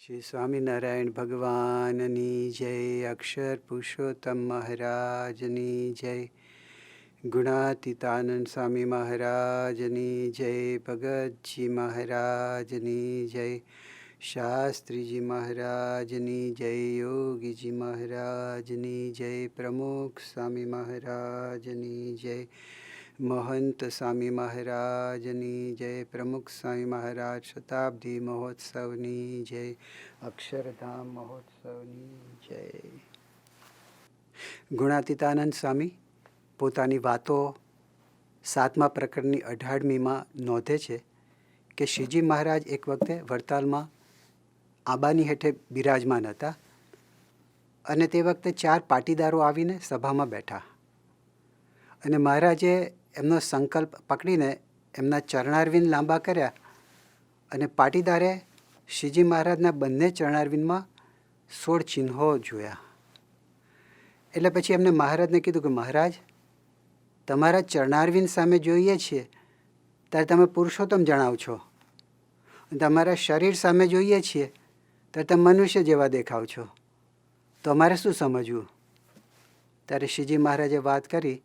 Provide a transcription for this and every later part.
શ્રી સ્વામિનારાયણ ભગવાનની જય. અક્ષર પુરુષોત્તમ મહારાજની જય. ગુણાતીતાનંદ સ્વામી મહારાજની જય. ભગતજી મહારાજની જય. શાસ્ત્રીજી મહારાજની જય. યોગીજી મહારાજની જય. પ્રમુખ સ્વામી મહારાજની જય. મહંત સ્વામી મહારાજની જય. પ્રમુખ સ્વામી મહારાજ શતાબ્દી મહોત્સવની જય. અક્ષરધામ મહોત્સવની જય. ગુણાતીતાનંદ સ્વામી પોતાની વાતો 7મા પ્રકરણની 18મીમાં નોંધે છે કે શ્રીજી મહારાજ એક વખતે વડતાલમાં આંબાની હેઠે બિરાજમાન હતા અને તે વખતે 4 પાટીદારો આવીને સભામાં બેઠા અને મહારાજે એમનો સંકલ્પ પકડીને એમના ચરણારવિંદ લાંબા કર્યા અને પાટીદારે શ્રીજી મહારાજના બંને ચરણારવિંદમાં 16 ચિહ્નો જોયા. એટલે પછી એમને મહારાજને કીધું કે મહારાજ, તમારા ચરણારવિંદ સામે જોઈએ છીએ ત્યારે તમે પુરુષોત્તમ જણાવ છો, તમારા શરીર સામે જોઈએ છીએ ત્યારે તમે મનુષ્ય જેવા દેખાવ છો, તો અમારે શું સમજવું? ત્યારે શ્રીજી મહારાજે વાત કરી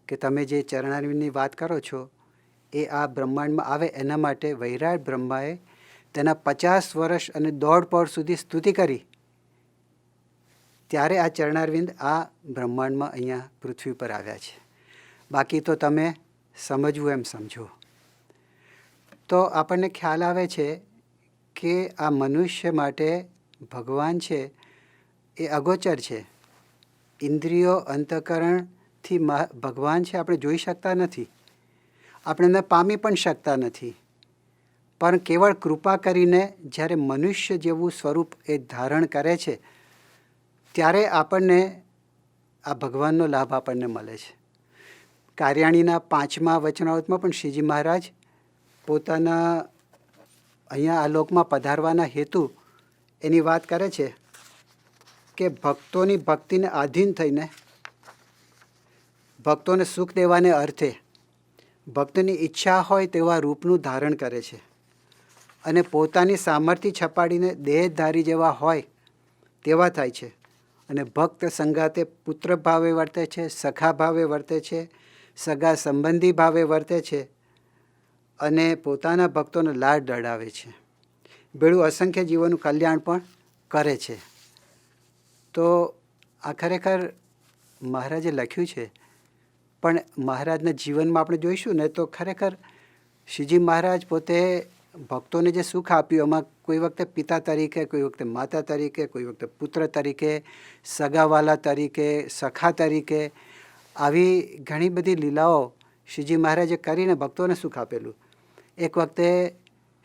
કે તમે જે ચરણારવિંદની વાત કરો છો એ આ બ્રહ્માંડમાં આવે એના માટે વૈરાટ બ્રહ્માએ તેના 50 વર્ષ અને 1.5 પહોર સુધી સ્તુતિ કરી, ત્યારે આ ચરણારવિંદ આ બ્રહ્માંડમાં અહીંયા પૃથ્વી પર આવ્યા છે. બાકી તો તમે સમજવું એમ સમજો. તો આપણને ખ્યાલ આવે છે કે આ મનુષ્ય માટે ભગવાન છે એ અગોચર છે. ઇન્દ્રિયો અંતઃકરણથી ભગવાન છે આપણે જોઈ શકતા નથી, આપણે એને પામી પણ શકતા નથી. પણ કેવળ કૃપા કરીને જ્યારે મનુષ્ય જેવું સ્વરૂપ એ ધારણ કરે છે ત્યારે આપણને આ ભગવાનનો લાભ આપણને મળે છે. કાર્યાણીના 5મા વચનામૃતમાં પણ શ્રીજી મહારાજ પોતાના અહીંયા આ લોકમાં પધારવાના હેતુ એની વાત કરે છે કે ભક્તોની ભક્તિને આધીન થઈને ભક્તોને સુખ દેવાને અર્થે ભક્તની ઈચ્છા હોય તેવા રૂપનું ધારણ કરે છે અને પોતાની સામર્થ્ય છપાડીને દેહધારી જેવા હોય તેવા થાય છે અને ભક્ત સંગાતે પુત્ર ભાવે વર્તે છે, સખા ભાવે વર્તે છે, સગા સંબંધી ભાવે વર્તે છે અને પોતાના ભક્તોને લાડ લડાવે છે. બેડું અસંખ્ય જીવોનું કલ્યાણ પણ કરે છે. તો આ ખરેખર મહારાજે લખ્યું છે, પણ મહારાજના જીવનમાં આપણે જોઈશું ને તો ખરેખર શ્રીજી મહારાજ પોતે ભક્તોને જે સુખ આપ્યું એમાં કોઈ વખતે પિતા તરીકે, કોઈ વખતે માતા તરીકે, કોઈ વખતે પુત્ર તરીકે, સગાવાલા તરીકે, સખા તરીકે આવી ઘણી બધી લીલાઓ શ્રીજી મહારાજે કરીને ભક્તોને સુખ આપેલું. એક વખતે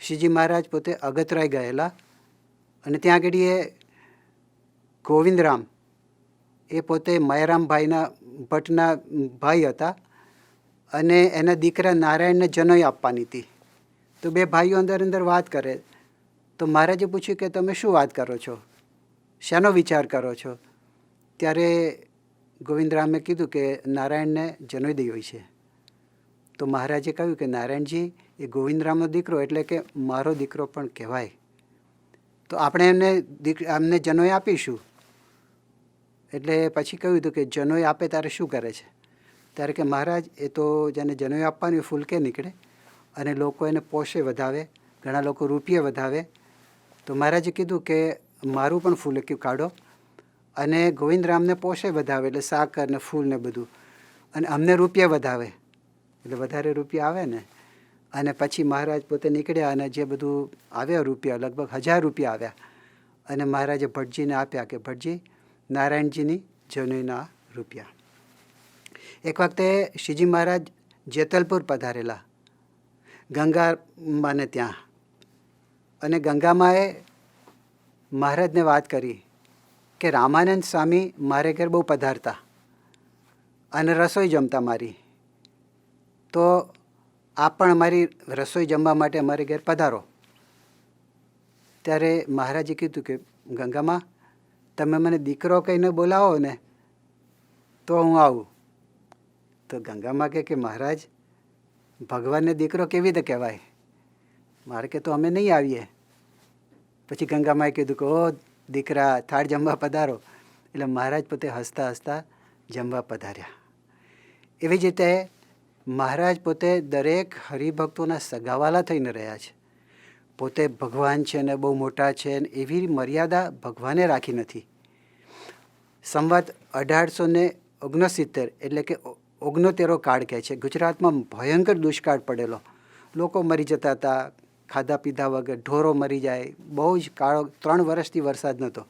શ્રીજી મહારાજ પોતે અગતરાય ગયેલા અને ત્યાં આગળ એ ગોવિંદરામ એ પોતે મયારામભાઈના ભટ્ટના ભાઈ હતા અને એના દીકરા નારાયણને જનોઈ આપવાની હતી. તો 2 ભાઈઓ અંદર વાત કરે તો મહારાજે પૂછ્યું કે તમે શું વાત કરો છો, શાનો વિચાર કરો છો? ત્યારે ગોવિંદરામે કીધું કે નારાયણને જનોઈ દેવી હોય છે. તો મહારાજે કહ્યું કે નારાયણજી એ ગોવિંદરામનો દીકરો એટલે કે મારો દીકરો પણ કહેવાય, તો આપણે એમને જનોઈ આપીશું. એટલે પછી કહ્યું હતું કે જનોઈ આપે ત્યારે શું કરે છે? ત્યારે કે મહારાજ એ તો જેને જનોઈ આપવાની ફૂલકે નીકળે અને લોકો એને પોષે વધાવે, ઘણા લોકો રૂપિયે વધાવે. તો મહારાજે કીધું કે મારું પણ ફૂલક્યું કાઢો અને ગોવિંદરામને પોષે વધાવે એટલે સાકર ને ફૂલ ને બધું, અને અમને રૂપિયા વધાવે એટલે વધારે રૂપિયા આવે ને. અને પછી મહારાજ પોતે નીકળ્યા અને જે બધું આવ્યા રૂપિયા લગભગ 1000 રૂપિયા આવ્યા અને મહારાજે ભટ્ટજીને આપ્યા કે ભટ્ટજી નારાયણજીની જનોઈના રૂપિયા. એક વખતે શ્રીજી મહારાજ જેતલપુર પધારેલા ગંગામાને ત્યાં, અને ગંગામાએ મહારાજને વાત કરી કે રામાનંદ સ્વામી મારે ઘેર બહુ પધારતા અને રસોઈ જમતા મારી, તો આપ પણ અમારી રસોઈ જમવા માટે અમારે ઘેર પધારો. ત્યારે મહારાજે કીધું કે ગંગામાં તમે મને દીકરો કહીને બોલાવો ને તો હું આવું. તો ગંગામાં કહે કે મહારાજ ભગવાનને દીકરો કેવી રીતે કહેવાય? મારે કે તો અમે નહીં આવીએ. પછી ગંગામાએ કીધું કે ઓ દીકરા, થાળ જમવા પધારો. એટલે મહારાજ પોતે હસતા હસતા જમવા પધાર્યા. એવી જ રીતે મહારાજ પોતે દરેક હરિભક્તોના સગાવાલા થઈને રહ્યા છે. પોતે ભગવાન છે ને બહુ મોટા છે ને એવી મર્યાદા ભગવાને રાખી નથી. સંવત 1869 એટલે કે 69 કાળ કહે છે. ગુજરાતમાં ભયંકર દુષ્કાળ પડેલો. લોકો મરી જતા હતા ખાધા પીધા વગર. ઢોરો મરી જાય. બહુ જ કાળો 3 વર્ષથી વરસાદ નહોતો.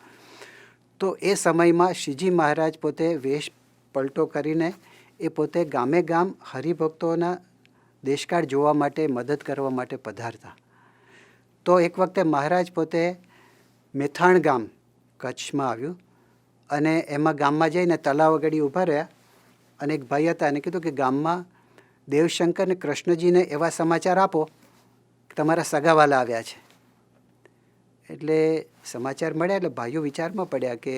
તો એ સમયમાં શ્રીજી મહારાજ પોતે વેશ પલટો કરીને એ પોતે ગામે ગામ હરિભક્તોના દેશકાળ જોવા માટે, મદદ કરવા માટે પધારતા. તો એક વખતે મહારાજ પોતે મેથાણ ગામ કચ્છમાં આવ્યું અને એમાં ગામમાં જઈને તલાવ આગળ ઊભા રહ્યા અને એક ભાઈ હતા એને કીધું કે ગામમાં દેવશંકર ને કૃષ્ણજીને એવા સમાચાર આપો કે તમારા સગાવાલા આવ્યા છે. એટલે સમાચાર મળ્યા એટલે ભાઈઓ વિચારમાં પડ્યા કે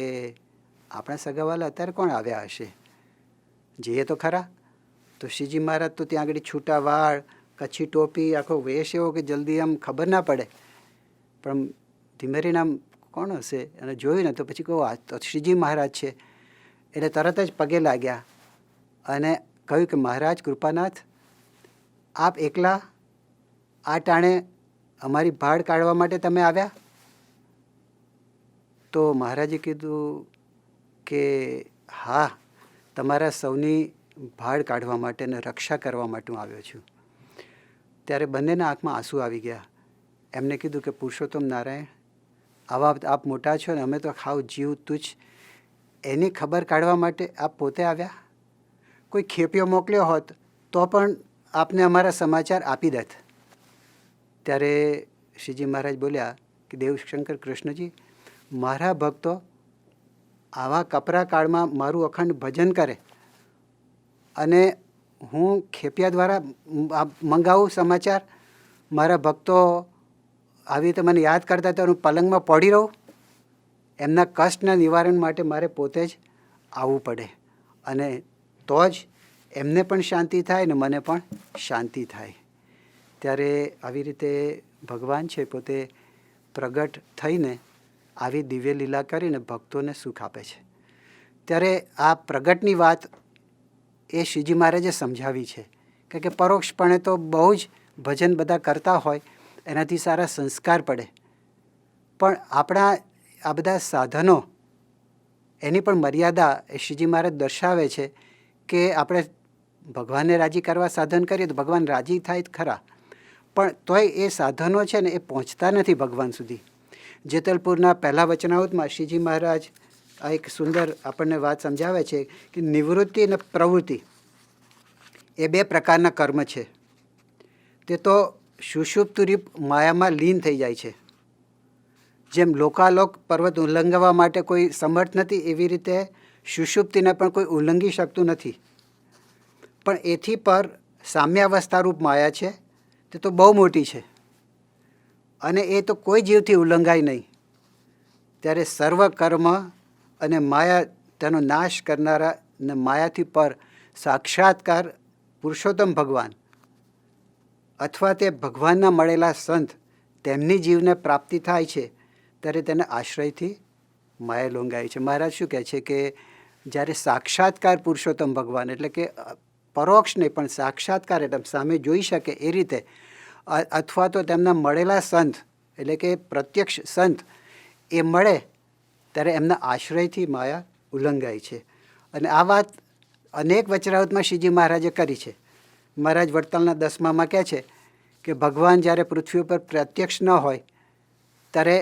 આપણા સગાવાલા અત્યારે કોણ આવ્યા હશે, જઈએ તો ખરા. તો શ્રીજી મહારાજ તો ત્યાં આગળ છૂટા વાળ, કચ્છી ટોપી, આખો વેશ એવો કે જલ્દી આમ ખબર ના પડે. પણ ધીમે રહીને આમ કોણ હશે અને જોયું ને તો પછી કહું આ તો શ્રીજી મહારાજ છે. એટલે તરત જ પગે લાગ્યા અને કહ્યું કે મહારાજ કૃપાનાથ, આપ એકલા આ ટાણે અમારી ભાડ કાઢવા માટે તમે આવ્યા? તો મહારાજે કીધું કે હા, તમારા સૌની ભાડ કાઢવા માટે ને રક્ષા કરવા માટે હું આવ્યો છું. ત્યારે બંનેના આંખમાં આંસુ આવી ગયા. એમને કીધું કે પુરુષોત્તમ નારાયણ, આવા આપ મોટા છો ને અમે તો ખાવ જીવ તુચ્છ, એની ખબર કાઢવા માટે આપ પોતે આવ્યા? કોઈ ખેપિયો મોકલ્યો હોત તો પણ આપને અમારા સમાચાર આપી દેત. ત્યારે શ્રીજી મહારાજ બોલ્યા કે દેવશંકર કૃષ્ણજી, મારા ભક્તો આવા કપરા કાળમાં મારું અખંડ ભજન કરે અને હું ખેપિયા દ્વારા મંગાવું સમાચાર? મારા ભક્તો આવી રીતે મને યાદ કરતા તો હું પલંગમાં પડી રહું? એમના કષ્ટના નિવારણ માટે મારે પોતે જ આવવું પડે અને તો જ એમને પણ શાંતિ થાય ને મને પણ શાંતિ થાય. ત્યારે આવી રીતે ભગવાન છે પોતે પ્રગટ થઈને આવી દિવ્ય લીલા કરીને ભક્તોને સુખ આપે છે. ત્યારે આ પ્રગટની વાત એ શ્રીજી મહારાજે સમજાવી છે. કારણ કે પરોક્ષપણે તો બહુ જ ભજન બધા કરતા હોય, એનાથી સારા સંસ્કાર પડે. પણ આપણા આ બધા સાધનો એની પણ મર્યાદા એ શ્રીજી મહારાજ દર્શાવે છે કે આપણે ભગવાનને રાજી કરવા સાધન કરીએ તો ભગવાન રાજી થાય ખરા, પણ તોય એ સાધનો છે ને એ પહોંચતા નથી ભગવાન સુધી. જેતલપુરના પહેલા વચનાવૃતમાં શ્રીજી મહારાજ આ એક સુંદર આપણને વાત સમજાવે છે કે નિવૃત્તિ અને પ્રવૃત્તિ એ 2 પ્રકારના કર્મ છે. તે તો સુષુપ્તરૂપ માયામાં લીન થઈ જાય છે. જેમ લોકાલોક પર્વત ઉલ્લંઘવા માટે કોઈ સમર્થ નથી, એવી રીતે સુષુપ્તિને પણ કોઈ ઉલ્લંઘી શકતું નથી. પણ એથી પર સામ્યાવસ્થારૂપ માયા છે, તે તો બહુ મોટી છે અને એ તો કોઈ જીવથી ઉલ્લંઘાય નહીં. ત્યારે સર્વ કર્મ અને માયા તેનો નાશ કરનારા અને માયાથી પર સાક્ષાત્કાર પુરુષોત્તમ ભગવાન અથવા તે ભગવાનના મળેલા સંત, તેમની જીવને પ્રાપ્તિ થાય છે ત્યારે તેને આશ્રયથી માયા લોંઘાય છે. મહારાજ શું કહે છે કે જ્યારે સાક્ષાત્કાર પુરુષોત્તમ ભગવાન એટલે કે પરોક્ષ નહીં પણ સાક્ષાત્કાર એટલે સામે જોઈ શકે એ રીતે, અથવા તો તેમના મળેલા સંત એટલે કે પ્રત્યક્ષ સંત એ મળે ત્યારે એમના આશ્રયથી માયા ઉલ્લંઘાય છે. અને આ વાત અનેક વચરાવતમાં શ્રીજી મહારાજે કરી છે. મહારાજ વડતાલના 10મામાં કહે છે કે ભગવાન જ્યારે પૃથ્વી ઉપર પ્રત્યક્ષ ન હોય ત્યારે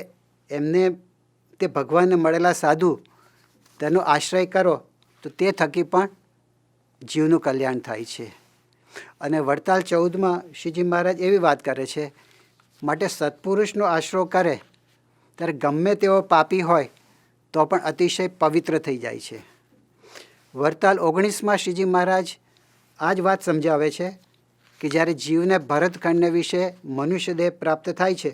એમને તે ભગવાનને મળેલા સાધુ તેનો આશ્રય કરો તો તે થકી પણ જીવનું કલ્યાણ થાય છે. અને વડતાલ 14માં શ્રીજી મહારાજ એવી વાત કરે છે, માટે સત્પુરુષનો આશરો કરે ત્યારે ગમે તેવો પાપી હોય તો પણ અતિશય પવિત્ર થઈ જાય છે. વડતાલ 19માં શ્રીજી મહારાજ આ જ વાત સમજાવે છે કે જ્યારે જીવને ભરતખંડને વિશે મનુષ્ય દેહ પ્રાપ્ત થાય છે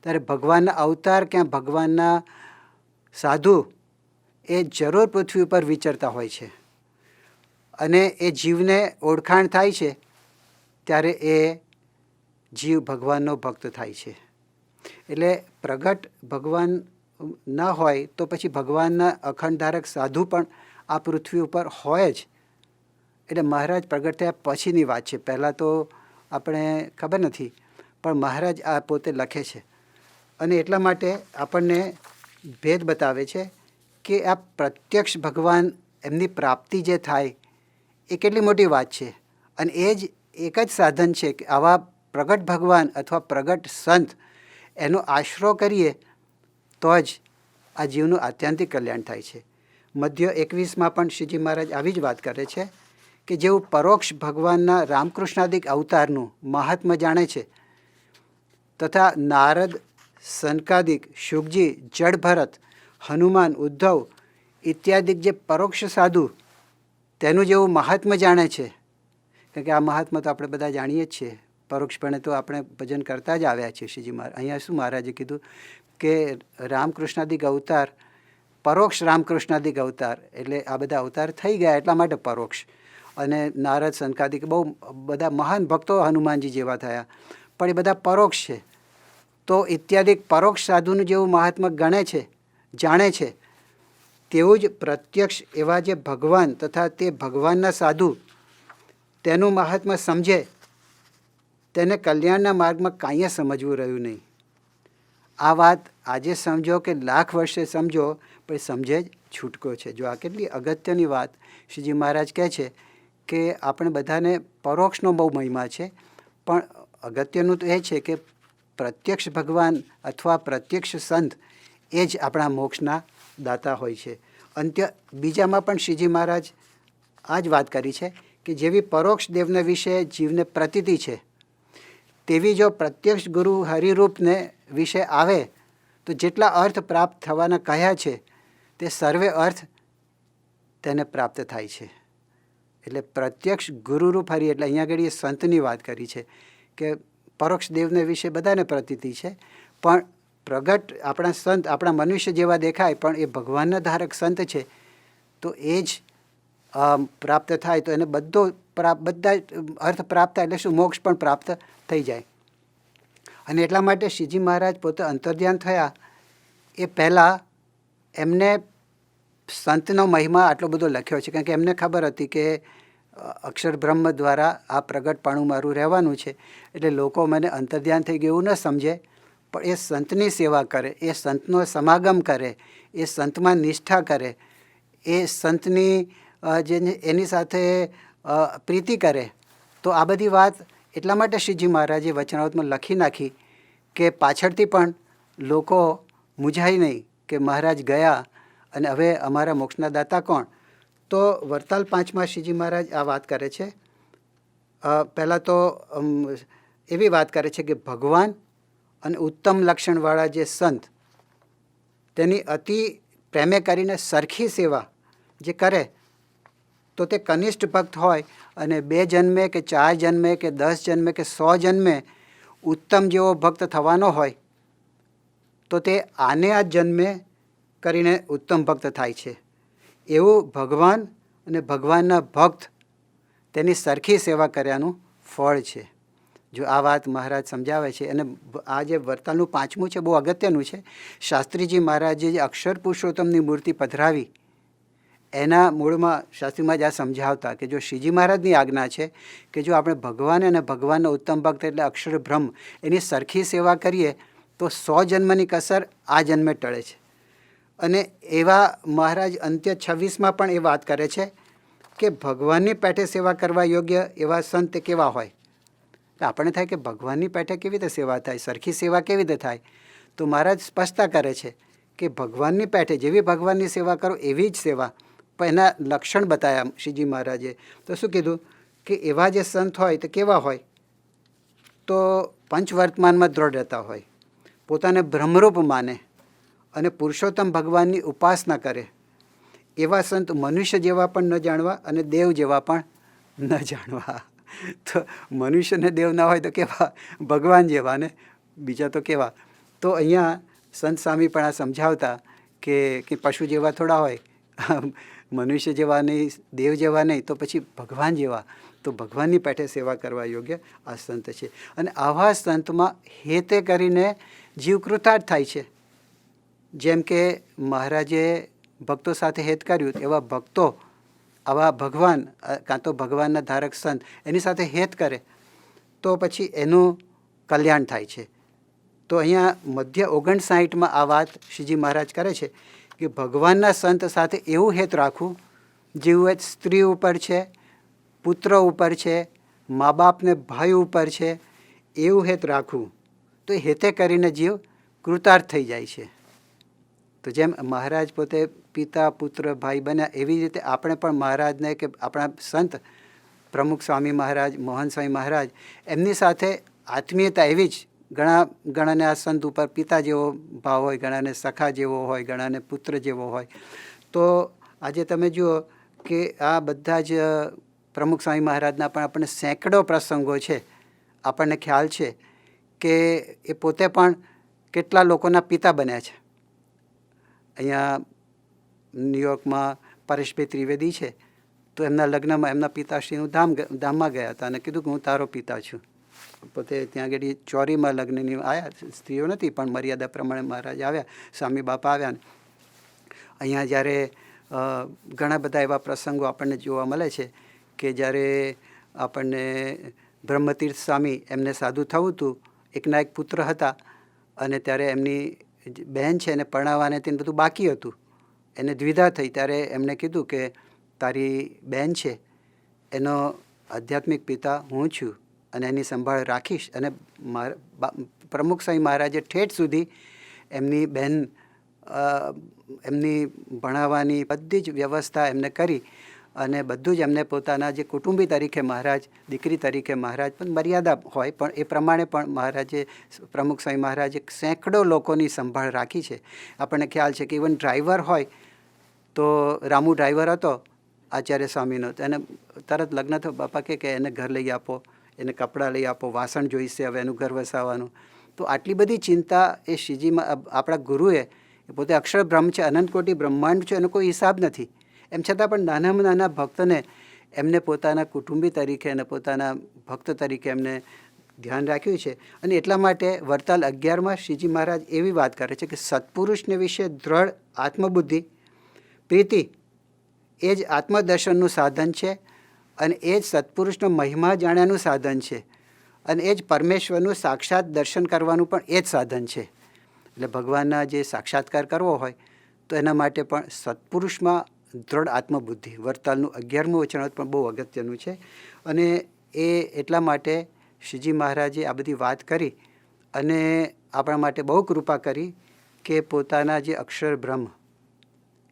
ત્યારે ભગવાનના અવતાર ક્યાં ભગવાનના સાધુ એ જરૂર પૃથ્વી ઉપર વિચરતા હોય છે અને એ જીવને ઓળખાણ થાય છે ત્યારે એ જીવ ભગવાનનો ભક્ત થાય છે. એટલે પ્રગટ ભગવાન ન હોય તો પછી ભગવાનના અખંડ ધારક સાધુ પણ આ પૃથ્વી ઉપર હોય જ. એટલે મહારાજ પ્રગટ થયા પછીની વાત છે, પહેલાં તો આપણે ખબર નથી, પણ મહારાજ આ પોતે લખે છે. અને એટલા માટે આપણને ભેદ બતાવે છે કે આ પ્રત્યક્ષ ભગવાન એમની પ્રાપ્તિ જે થાય એ કેટલી મોટી વાત છે. અને એ જ એક જ સાધન છે કે આવા પ્રગટ ભગવાન અથવા પ્રગટ સંત એનો આશરો કરીએ તો જ આ જીવનું આત્યંતિક કલ્યાણ થાય છે. મધ્ય 21માં પણ શ્રીજી મહારાજ આવી જ વાત કરે છે કે જેવું પરોક્ષ ભગવાનના રામકૃષ્ણાદિક અવતારનું મહાત્મ્ય જાણે છે તથા નારદ, સનકાદિક, શુકજી, જડભરત, હનુમાન, ઉદ્ધવ ઇત્યાદિક જે પરોક્ષ સાધુ તેનું જેવું મહાત્મ્ય જાણે છે, કારણ કે આ મહાત્મ્ય તો આપણે બધા જાણીએ જ છીએ, પરોક્ષપણે તો આપણે ભજન કરતા જ આવ્યા છીએ. શ્રીજી મહારાજ અહીંયા શું મહારાજે કીધું કે રામકૃષ્ણાદિક અવતાર, પરોક્ષ રામકૃષ્ણાદિક અવતાર, એટલે આ બધા અવતાર થઈ ગયા એટલા માટે પરોક્ષ. અને નારદ, સનકાદિક બહુ બધા મહાન ભક્તો હનુમાનજી જેવા થયા, પણ એ બધા પરોક્ષ છે. તો ઇત્યાદિક પરોક્ષ સાધુનું જેવું મહાત્મ્ય ગણે છે, જાણે છે, તેવું જ પ્રત્યક્ષ એવા જે ભગવાન તથા તે ભગવાનના સાધુ તેનું મહાત્મ્ય સમજે તેને કલ્યાણના માર્ગમાં કાંઈ સમજવું રહ્યું નહીં. આ વાત આજે સમજો કે લાખ વર્ષે સમજો, પણ સમજે જ છૂટકો છે. જો આ કેટલી અગત્યની વાત શ્રીજી મહારાજ કહે છે કે આપણે બધાને પરોક્ષનો બહુ મહિમા છે, પણ અગત્યનું તો એ છે કે પ્રત્યક્ષ ભગવાન અથવા પ્રત્યક્ષ સંત એ જ આપણા મોક્ષના દાતા હોય છે. અંત્ય બીજામાં પણ શ્રીજી મહારાજ આ જ વાત કરી છે કે જેવી પરોક્ષ દેવને વિશે જીવને પ્રતીતિ છે, તેવી જો પ્રત્યક્ષ ગુરુ હરિરૂપને વિશે આવે તો જેટલા અર્થ પ્રાપ્ત થવાના કહ્યા છે તે સર્વે અર્થ તેને પ્રાપ્ત થાય છે. એટલે પ્રત્યક્ષ ગુરુરૂપ હરિ, એટલે અહીંયા આગળ એ સંતની વાત કરી છે કે પરોક્ષ દેવને વિશે બધાને પ્રતીતિ છે, પણ પ્રગટ આપણા સંત આપણા મનુષ્ય જેવા દેખાય પણ એ ભગવાનના ધારક સંત છે, તો એ જ પ્રાપ્ત થાય તો એને બધા અર્થ પ્રાપ્ત થાય, એટલે શું મોક્ષ પણ પ્રાપ્ત થઈ જાય. અને એટલા માટે શ્રીજી મહારાજ પોતે અંતર્ધ્યાન થયા એ પહેલાં એમને સંતનો મહિમા આટલો બધો લખ્યો છે, કારણ કે એમને ખબર હતી કે અક્ષર બ્રહ્મ દ્વારા આ પ્રગટપણું મારું રહેવાનું છે, એટલે લોકો મને અંતર્ધ્યાન થઈ ગયું ન સમજે, પણ એ સંતની સેવા કરે, એ સંતનો સમાગમ કરે, એ સંતમાં નિષ્ઠા કરે, એ સંતની જે એની સાથે પ્રીતિ કરે. તો આ બધી વાત એટલા માટે શ્રીજી મહારાજે વચનાવતમાં લખી નાખી કે પાછળથી પણ લોકો મૂંઝાય નહીં કે મહારાજ ગયા અને હવે અમારા મોક્ષના દાતા કોણ. તો વરતાલ 5માં શ્રીજી મહારાજ આ વાત કરે છે. પહેલાં તો એવી વાત કરે છે કે ભગવાન અને ઉત્તમ લક્ષણવાળા જે સંત તેની અતિ પ્રેમે કરીને સરખી સેવા જે કરે તો તે કનિષ્ઠ ભક્ત હોય અને 2 જન્મે કે 4 જન્મે કે 10 જન્મે કે 100 જન્મે ઉત્તમ જેવો ભક્ત થવાનો હોય તો તે આને આ જન્મે કરીને ઉત્તમ ભક્ત થાય છે. એવું ભગવાન અને ભગવાનના ભક્ત તેની સરખી સેવા કર્યાનું ફળ છે. જો આ વાત મહારાજ સમજાવે છે. અને આ જે વરતાલનું 5મું છે બહુ અગત્યનું છે. શાસ્ત્રીજી મહારાજે જે અક્ષર પુરુષોત્તમની મૂર્તિ પધરાવી એના મૂળમાં શાસ્ત્રીમાં જ આ સમજાવતા કે જો શ્રીજી મહારાજની આજ્ઞા છે કે જો આપણે ભગવાન અને ભગવાનનો ઉત્તમ ભક્ત એટલે અક્ષર બ્રહ્મ એની સરખી સેવા કરીએ તો 100 જન્મની કસર આ જન્મે ટળે છે. અને એવા મહારાજ અંત્ય 26માં પણ એ વાત કરે છે કે ભગવાનની પેઠે સેવા કરવા યોગ્ય એવા સંત કેવા હોય. આપણને થાય કે ભગવાનની પેઠે કેવી રીતે સેવા થાય, સરખી સેવા કેવી રીતે થાય? તો મહારાજ સ્પષ્ટતા કરે છે કે ભગવાનની પેઠે જેવી ભગવાનની સેવા કરો એવી જ સેવા. પણ એના લક્ષણ બતાવ્યા શ્રીજી મહારાજે. તો શું કીધું કે એવા જે સંત હોય તો કેવા હોય? તો પંચવર્તમાનમાં દ્રઢ રહેતા હોય, પોતાને બ્રહ્મરૂપ માને અને પુરુષોત્તમ ભગવાનની ઉપાસના કરે. એવા સંત મનુષ્ય જેવા પણ ન જાણવા અને દેવ જેવા પણ ન જાણવા. તો મનુષ્યને દેવ ના હોય તો કેવા? ભગવાન જેવા ને બીજા તો કેવા? તો અહીંયા સંત સ્વામી પણ આ સમજાવતા કે પશુ જેવા થોડા હોય મનુષ્ય જેવા નહીં, દેવ જેવા નહીં, તો પછી ભગવાન જેવા, તો ભગવાનની પેઠે સેવા કરવા યોગ્ય આ સંત છે. અને આવા સંતમાં હેતે કરીને જીવ કૃતાર્થ થાય છે. જેમ કે મહારાજે ભક્તો સાથે હેત કર્યું, એવા ભક્તો આવા ભગવાન કાં તો ભગવાનના ધારક સંત એની સાથે હેત કરે તો પછી એનું કલ્યાણ થાય છે. તો અહીંયા મધ્ય 59માં આ વાત શ્રીજી મહારાજ કરે છે કે ભગવાનના સંત સાથે એવું હેત રાખવું, જેવું હેત સ્ત્રી ઉપર છે, પુત્ર ઉપર છે, મા બાપને ભાઈ ઉપર છે, એવું હેત રાખવું. તો એ હેતે કરીને જીવ કૃતાર્થ થઈ જાય છે. તો જેમ મહારાજ પોતે પિતા પુત્ર ભાઈ બન્યા, એવી રીતે આપણે પણ મહારાજને કે આપણા સંત પ્રમુખ સ્વામી મહારાજ, મોહન સ્વામી મહારાજ, એમની સાથે આત્મીયતા એવી જ. ઘણાને આ સંત ઉપર પિતા જેવો ભાવ હોય, ઘણાને સખા જેવો હોય, ઘણાને પુત્ર જેવો હોય. તો આજે તમે જુઓ કે આ બધા જ પ્રમુખ સ્વામી મહારાજના પણ આપણને સેંકડો પ્રસંગો છે. આપણને ખ્યાલ છે કે એ પોતે પણ કેટલા લોકોના પિતા બન્યા છે. અહીંયા ન્યુયોર્કમાં પરેશભાઈ ત્રિવેદી છે, તો એમના લગ્નમાં એમના પિતાશ્રીનું ધામમાં ગયા હતા અને કીધું કે હું તારો પિતા છું. પોતે ત્યાં આગળ ચોરીમાં લગ્નની આવ્યા, સ્ત્રીઓ નથી પણ મર્યાદા પ્રમાણે મહારાજ આવ્યા, સ્વામી બાપા આવ્યા. અહીંયા જ્યારે ઘણા બધા એવા પ્રસંગો આપણને જોવા મળે છે કે જ્યારે આપણને બ્રહ્મતીર્થ સ્વામી, એમને સાધુ થવું હતું, એકના એક પુત્ર હતા અને ત્યારે એમની બહેન છે એને પરણાવવાને તેને બધું બાકી હતું. એને દ્વિધા થઈ, ત્યારે એમણે કીધું કે તારી બહેન છે એનો આધ્યાત્મિક પિતા હું છું અને એની સંભાળ રાખીશ. અને પ્રમુખ સ્વામી મહારાજે ઠેઠ સુધી એમની બહેન, એમની ભણાવવાની બધી જ વ્યવસ્થા એમને કરી અને બધું જ એમને પોતાના જે કુટુંબી તરીકે મહારાજ, દીકરી તરીકે મહારાજ, પણ મર્યાદા હોય પણ એ પ્રમાણે પણ મહારાજે, પ્રમુખ સ્વામી મહારાજે સેંકડો લોકોની સંભાળ રાખી છે. આપણને ખ્યાલ છે કે ઇવન ડ્રાઈવર હોય તો રામુ ડ્રાઈવર હતો આચાર્ય સ્વામીનો, એને તરત લગ્ન થયો, બાપા કે એને ઘર લઈ આપો, એને કપડાં લઈ આપો, વાસણ જોઈશે, હવે એનું ઘર વસાવવાનું. તો આટલી બધી ચિંતા એ શ્રીજીમાં આપણા ગુરુએ, એ પોતે અક્ષર બ્રહ્મ છે, અનંત કોટી બ્રહ્માંડ છે, એનો કોઈ હિસાબ નથી. એમ છતાં પણ નાનામાં નાના ભક્તને એમને પોતાના કુટુંબી તરીકે અને પોતાના ભક્ત તરીકે એમને ધ્યાન રાખ્યું છે. અને એટલા માટે વરતાલ 11માં શ્રીજી મહારાજ એવી વાત કરે છે કે સત્પુરુષને વિશે દ્રઢ આત્મબુદ્ધિ, પ્રીતિ એ જ આત્મદર્શનનું સાધન છે અને એ જ સત્પુરુષનો મહિમા જાણ્યાનું સાધન છે અને એ જ પરમેશ્વરનું સાક્ષાત દર્શન કરવાનું પણ એ જ સાધન છે. એટલે ભગવાનના જે સાક્ષાત્કાર કરવો હોય તો એના માટે પણ સત્પુરુષમાં દ્રઢ આત્મબુદ્ધિ, વરતાલનું 11મું વચનામૃત પણ બહુ અગત્યનું છે. અને એ એટલા માટે શ્રીજી મહારાજે આ બધી વાત કરી અને આપણા માટે બહુ કૃપા કરી કે પોતાના જે અક્ષર બ્રહ્મ,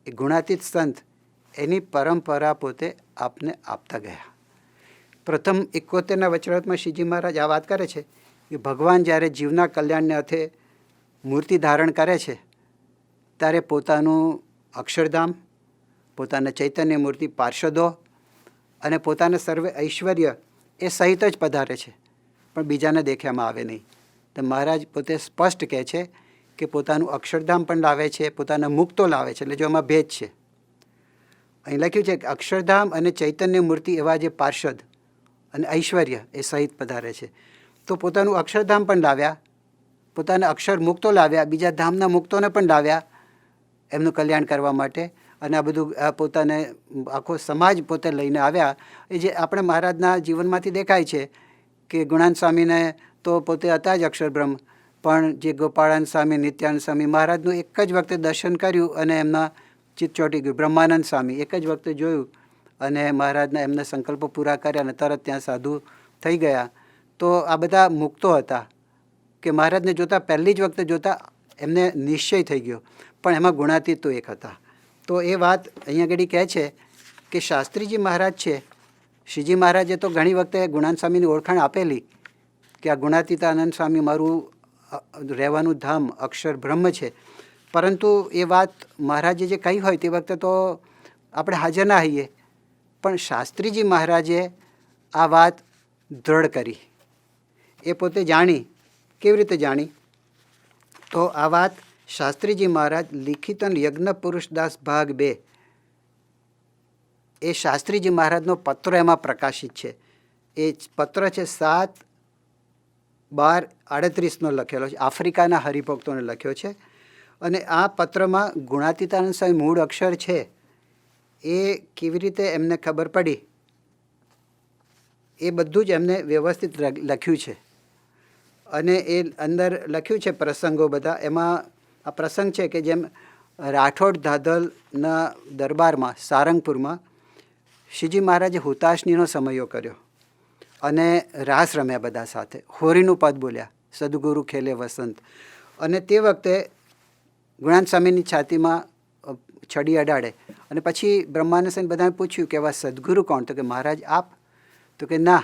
એ ગુણાતીત સંત, એની પરંપરા પોતે આપને આપતા ગયા. પ્રથમ 71ના વચનામૃતમાં શ્રીજી મહારાજ આ વાત કરે છે કે ભગવાન જ્યારે જીવના કલ્યાણને અર્થે મૂર્તિ ધારણ કરે છે ત્યારે પોતાનું અક્ષરધામ, પોતાના ચૈતન્ય મૂર્તિ પાર્ષદો અને પોતાના સર્વે ઐશ્વર્ય એ સહિત જ પધારે છે, પણ બીજાને દેખ્યામાં આવે નહીં. તો મહારાજ પોતે સ્પષ્ટ કહે છે કે પોતાનું અક્ષરધામ પણ લાવે છે, પોતાના મુક્તો લાવે છે. એટલે જો એમાં ભેદ છે. અહીં લખ્યું છે કે અક્ષરધામ અને ચૈતન્ય મૂર્તિ એવા જે પાર્ષદ અને ઐશ્વર્ય એ સહિત પધારે છે. તો પોતાનું અક્ષરધામ પણ લાવ્યા, પોતાના અક્ષર મુક્તો લાવ્યા, બીજા ધામના મુક્તોને પણ લાવ્યા એમનું કલ્યાણ કરવા માટે. અને આ બધું પોતાને આખો સમાજ પોતે લઈને આવ્યા. એ જે આપણે મહારાજના જીવનમાંથી દેખાય છે કે ગુણાન સ્વામીને તો પોતે હતા જ અક્ષરબ્રહ્મ, પણ જે ગોપાળાન સ્વામી, નિત્યાનંદ સ્વામી, મહારાજનું એક જ વખતે દર્શન કર્યું અને એમના ચિત્ત ચોંટી ગયું. બ્રહ્માનંદ સ્વામી એક જ વખતે જોયું અને મહારાજના એમના સંકલ્પો પૂરા કર્યા અને તરત ત્યાં સાધુ થઈ ગયા. તો આ બધા મુક્તો હતા કે મહારાજને જોતા, પહેલી જ વખતે જોતા એમને નિશ્ચય થઈ ગયો, પણ એમાં ગુણાતીત તો એક હતા. તો એ વાત અહીંયા આગળ કહે છે કે શાસ્ત્રીજી મહારાજ છે, શ્રીજી મહારાજે તો ઘણી વખતે ગુણાન સ્વામીની ઓળખાણ આપેલી કે આ ગુણાતીતાનંદ સ્વામી મારું રહેવાનું ધામ અક્ષર બ્રહ્મ છે. પરંતુ એ વાત મહારાજે જે કહી હોય તે વખતે તો આપણે હાજર ના હોઈએ, પણ શાસ્ત્રીજી મહારાજે આ વાત દ્રઢ કરી. એ પોતે જાણી. કેવી રીતે જાણી? તો આ વાત શાસ્ત્રીજી મહારાજ લિખિતન યજ્ઞ પુરુષદાસ ભાગ 2 એ શાસ્ત્રીજી મહારાજનો પત્ર એમાં પ્રકાશિત છે. એ પત્ર છે 7/12/38 લખેલો છે. આફ્રિકાના હરિભક્તોને લખ્યો છે. અને આ પત્રમાં ગુણાતીતાનંદ સ્વામી મૂળ અક્ષર છે એ કેવી રીતે એમને ખબર પડી એ બધું જ એમને વ્યવસ્થિત લખ્યું છે. અને એ અંદર લખ્યું છે પ્રસંગો બધા. એમાં આ પ્રસંગ છે કે જેમ રાઠોડ ધાધલના દરબારમાં સારંગપુરમાં શ્રીજી મહારાજે હુતાશનીનો સમયો કર્યો અને રાસ રમ્યા બધા સાથે, હોરીનું પદ બોલ્યા, સદગુરુ ખેલે વસંત. અને તે વખતે ગુણાનંદ સ્વામીની છાતીમાં છડી અડાડે અને પછી બ્રહ્માનંદ સ્વામી બધાને પૂછ્યું કે એવા સદગુરુ કોણ? તો કે મહારાજ આપ. તો કે ના,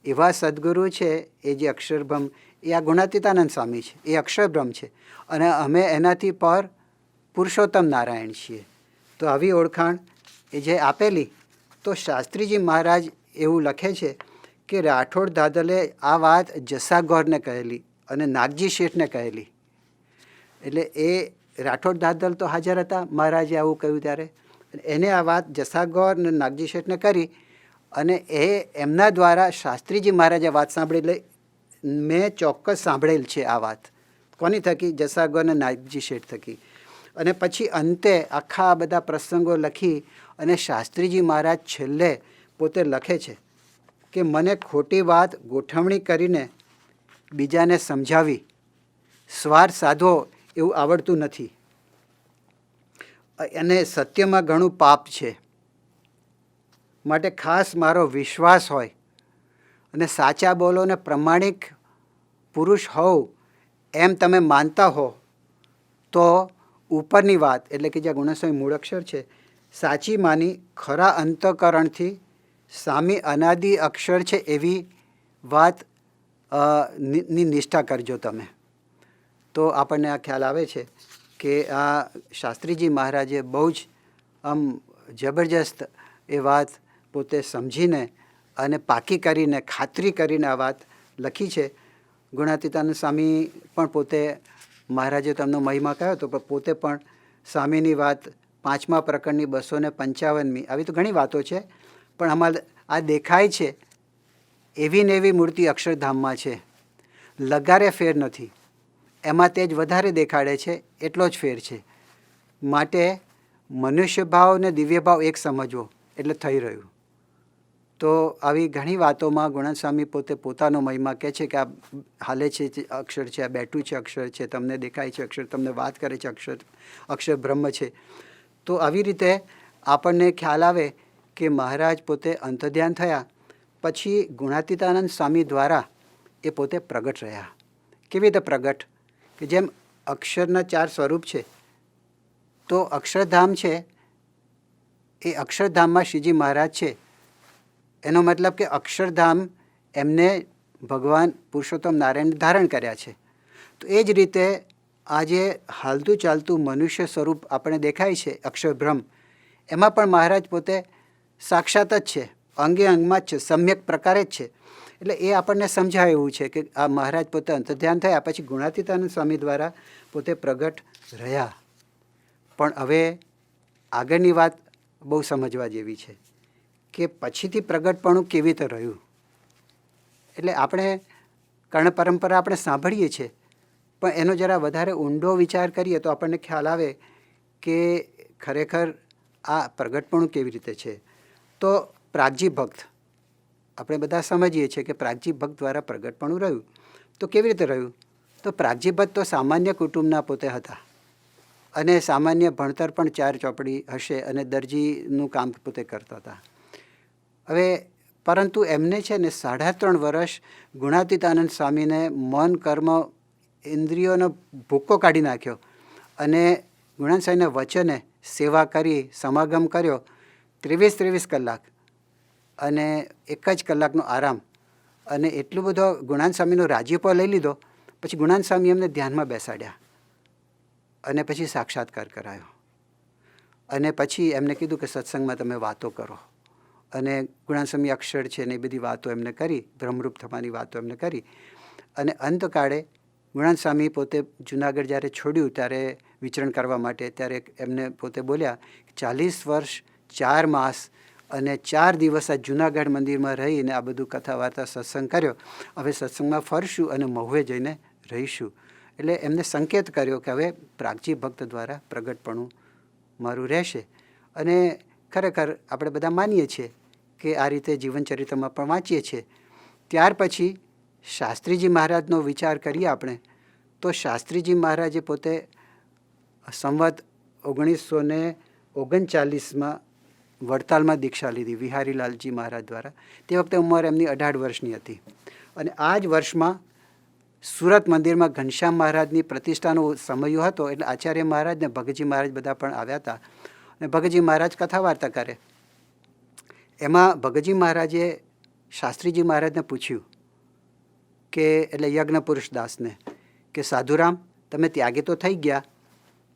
એવા સદગુરુ છે એ જે અક્ષરબ્રહ્મ, એ આ ગુણાતીતાનંદ સ્વામી છે, એ અક્ષરબ્રહ્મ છે અને અમે એનાથી પર પુરુષોત્તમ નારાયણ છીએ. તો આવી ઓળખાણ એ જે આપેલી. તો શાસ્ત્રીજી મહારાજ એવું લખે છે કે રાઠોડ દાદલે આ વાત જસા ગૌરને કહેલી અને નાગજી શેઠને કહેલી. એટલે એ રાઠોડ દાદલ તો હાજર હતા મહારાજે આવું કહ્યું ત્યારે. એને આ વાત જસા ગૌર અને નાગજી શેઠને કરી અને એમના દ્વારા શાસ્ત્રીજી મહારાજે વાત સાંભળી. લઈ મેં ચોક્કસ સાંભળેલ છે આ વાત. કોની થકી? જસા ગૌર અને નાગજી શેઠ થકી. અને પછી અંતે આખા બધા પ્રસંગો લખી અને શાસ્ત્રીજી મહારાજ છેલ્લે પોતે લખે છે કે મને ખોટી વાત ગોઠવણી કરીને બીજાને સમજાવી સ્વાર્થ સાધવો એવું આવડતું નથી અને સત્યમાં ઘણું પાપ છે. માટે ખાસ મારો વિશ્વાસ હોય અને સાચા બોલો ને પ્રમાણિક પુરુષ હોવ એમ તમે માનતા હો તો ઉપરની વાત, એટલે કે જ્યાં ગુણસ્વામી મૂળ અક્ષર છે, સાચી માની ખરા અંતઃકરણથી સામી અનાદિ અક્ષર છે એવી વાત ની નિષ્ઠા કરજો તમે. તો આપણને આ ખ્યાલ આવે છે કે આ શાસ્ત્રીજી મહારાજે બહુ જ આમ જબરજસ્ત એ વાત પોતે સમજીને અને પાકી કરીને ખાતરી કરીને આ વાત લખી છે. ગુણાતીતાનંદ સ્વામી પણ પોતે, મહારાજે તેમનો મહિમા કહ્યો હતો, પણ પોતે પણ સ્વામીની વાત 5મા પ્રકરણની 255મી, આવી તો ઘણી વાતો છે, પણ આમાં આ દેખાય છે એવી ને એવી મૂર્તિ અક્ષરધામમાં છે. લગારે ફેર નથી, એમાં તે જ વધારે દેખાડે છે, એટલો જ ફેર છે. માટે મનુષ્ય ભાવ ને દિવ્ય ભાવ એક સમજવો એટલે થઈ રહ્યું. તો આવી ઘણી વાતોમાં ગુણાનંદ સ્વામી પોતે પોતાનો મહિમા કહે છે કે આ હાલે છે અક્ષર છે, આ બેઠું છે અક્ષર છે, તમને દેખાય છે અક્ષર, તમને વાત કરે છે અક્ષર, અક્ષર બ્રહ્મ છે. તો આવી રીતે આપણને ખ્યાલ આવે કે મહારાજ પોતે અંતર્ધ્યાન થયા પછી ગુણાતીતાનંદ સ્વામી દ્વારા એ પોતે પ્રગટ રહ્યા. કેવી રીતે પ્રગટ? કે જેમ અક્ષરના 4 સ્વરૂપ છે, તો અક્ષરધામ છે એ અક્ષરધામમાં શ્રીજી મહારાજ છે. એનો મતલબ કે અક્ષરધામ એમને ભગવાન પુરુષોત્તમ નારાયણ ધારણ કર્યા છે. તો એ જ રીતે આ જે હાલતું ચાલતું મનુષ્ય સ્વરૂપ આપણે દેખાય છે અક્ષરબ્રહ્મ, એમાં પણ મહારાજ પોતે સાક્ષાત જ છે, અંગે અંગમાં જ છે, સમ્યક પ્રકારે જ છે. એટલે એ આપણને સમજાય એવું છે કે આ મહારાજ પોતે અંતર્ધ્યાન થયા પછી ગુણાતીતાનંદ સ્વામી દ્વારા પોતે પ્રગટ રહ્યા. પણ હવે આગળની વાત બહુ સમજવા જેવી છે કે પછીથી પ્રગટપણું કેવી રીતે રહ્યું. એટલે આપણે કર્ણ પરંપરા આપણે સાંભળીએ છીએ, પણ એનો જરા વધારે ઊંડો વિચાર કરીએ તો આપણને ખ્યાલ આવે કે ખરેખર આ પ્રગટપણું કેવી રીતે છે. તો પ્રાગજી ભક્ત આપણે બધા સમજીએ છીએ કે પ્રાગજી ભક્ત દ્વારા પ્રગટપણું રહ્યું. તો કેવી રીતે રહ્યું? તો પ્રાગજી ભક્ત તો સામાન્ય કુટુંબના પોતે હતા અને સામાન્ય ભણતર પણ 4 ચોપડી હશે અને દરજીનું કામ પોતે કરતા હતા. હવે પરંતુ એમને છે ને 3.5 વર્ષ ગુણાતીતાનંદ સ્વામીને મન કર્મ ઇન્દ્રિયોનો ભૂક્કો કાઢી નાખ્યો અને ગુણાનંદ સ્વામીના વચને સેવા કરી, સમાગમ કર્યો 23 કલાક અને 1 જ કલાકનો આરામ. અને એટલું બધો ગુણાનંદ સ્વામીનો રાજીપો લઈ લીધો. પછી ગુણાનંદ સ્વામી એમને ધ્યાનમાં બેસાડ્યા અને પછી સાક્ષાત્કાર કરાયો. અને પછી એમને કીધું કે સત્સંગમાં તમે વાતો કરો. અને ગુણાનંદ સ્વામી અક્ષર છે ને એ બધી વાતો એમને કરી, બ્રહ્મરૂપ થવાની વાતો એમને કરી. અને અંતકાળે ગુણાનંદ સ્વામી પોતે જુનાગઢ જ્યારે છોડ્યું ત્યારે વિચરણ કરવા માટે, ત્યારે એમને પોતે બોલ્યા 40 વર્ષ 4 માસ અને 4 દિવસ આ જૂનાગઢ મંદિરમાં રહીને આ બધું કથા વાર્તા સત્સંગ કર્યો. હવે સત્સંગમાં ફરશું અને મહુએ જઈને રહીશું. એટલે એમને સંકેત કર્યો કે હવે પ્રાગજી ભક્ત દ્વારા પ્રગટપણું મારું રહેશે. અને ખરેખર આપણે બધા માનીએ છીએ કે આ રીતે જીવનચરિત્રમાં પણ વાંચીએ છીએ. ત્યાર પછી શાસ્ત્રીજી મહારાજનો વિચાર કરીએ આપણે તો શાસ્ત્રીજી મહારાજે પોતે સંવત 1939માં વડતાલમાં દીક્ષા લીધી વિહારીલાલજી મહારાજ દ્વારા. તે વખતે ઉંમર એમની 18 વર્ષની હતી. અને આ જ વર્ષમાં સુરત મંદિરમાં ઘનશ્યામ મહારાજની પ્રતિષ્ઠાનો સમય હતો. એટલે આચાર્ય મહારાજ ને ભગતજી મહારાજ બધા પણ આવ્યા હતા. અને ભગતજી મહારાજ કથા વાર્તા કરે. એમાં ભગતજી મહારાજે શાસ્ત્રીજી મહારાજને પૂછ્યું કે એટલે યજ્ઞ પુરુષ દાસને કે સાધુરામ, તમે ત્યાગી તો થઈ ગયા,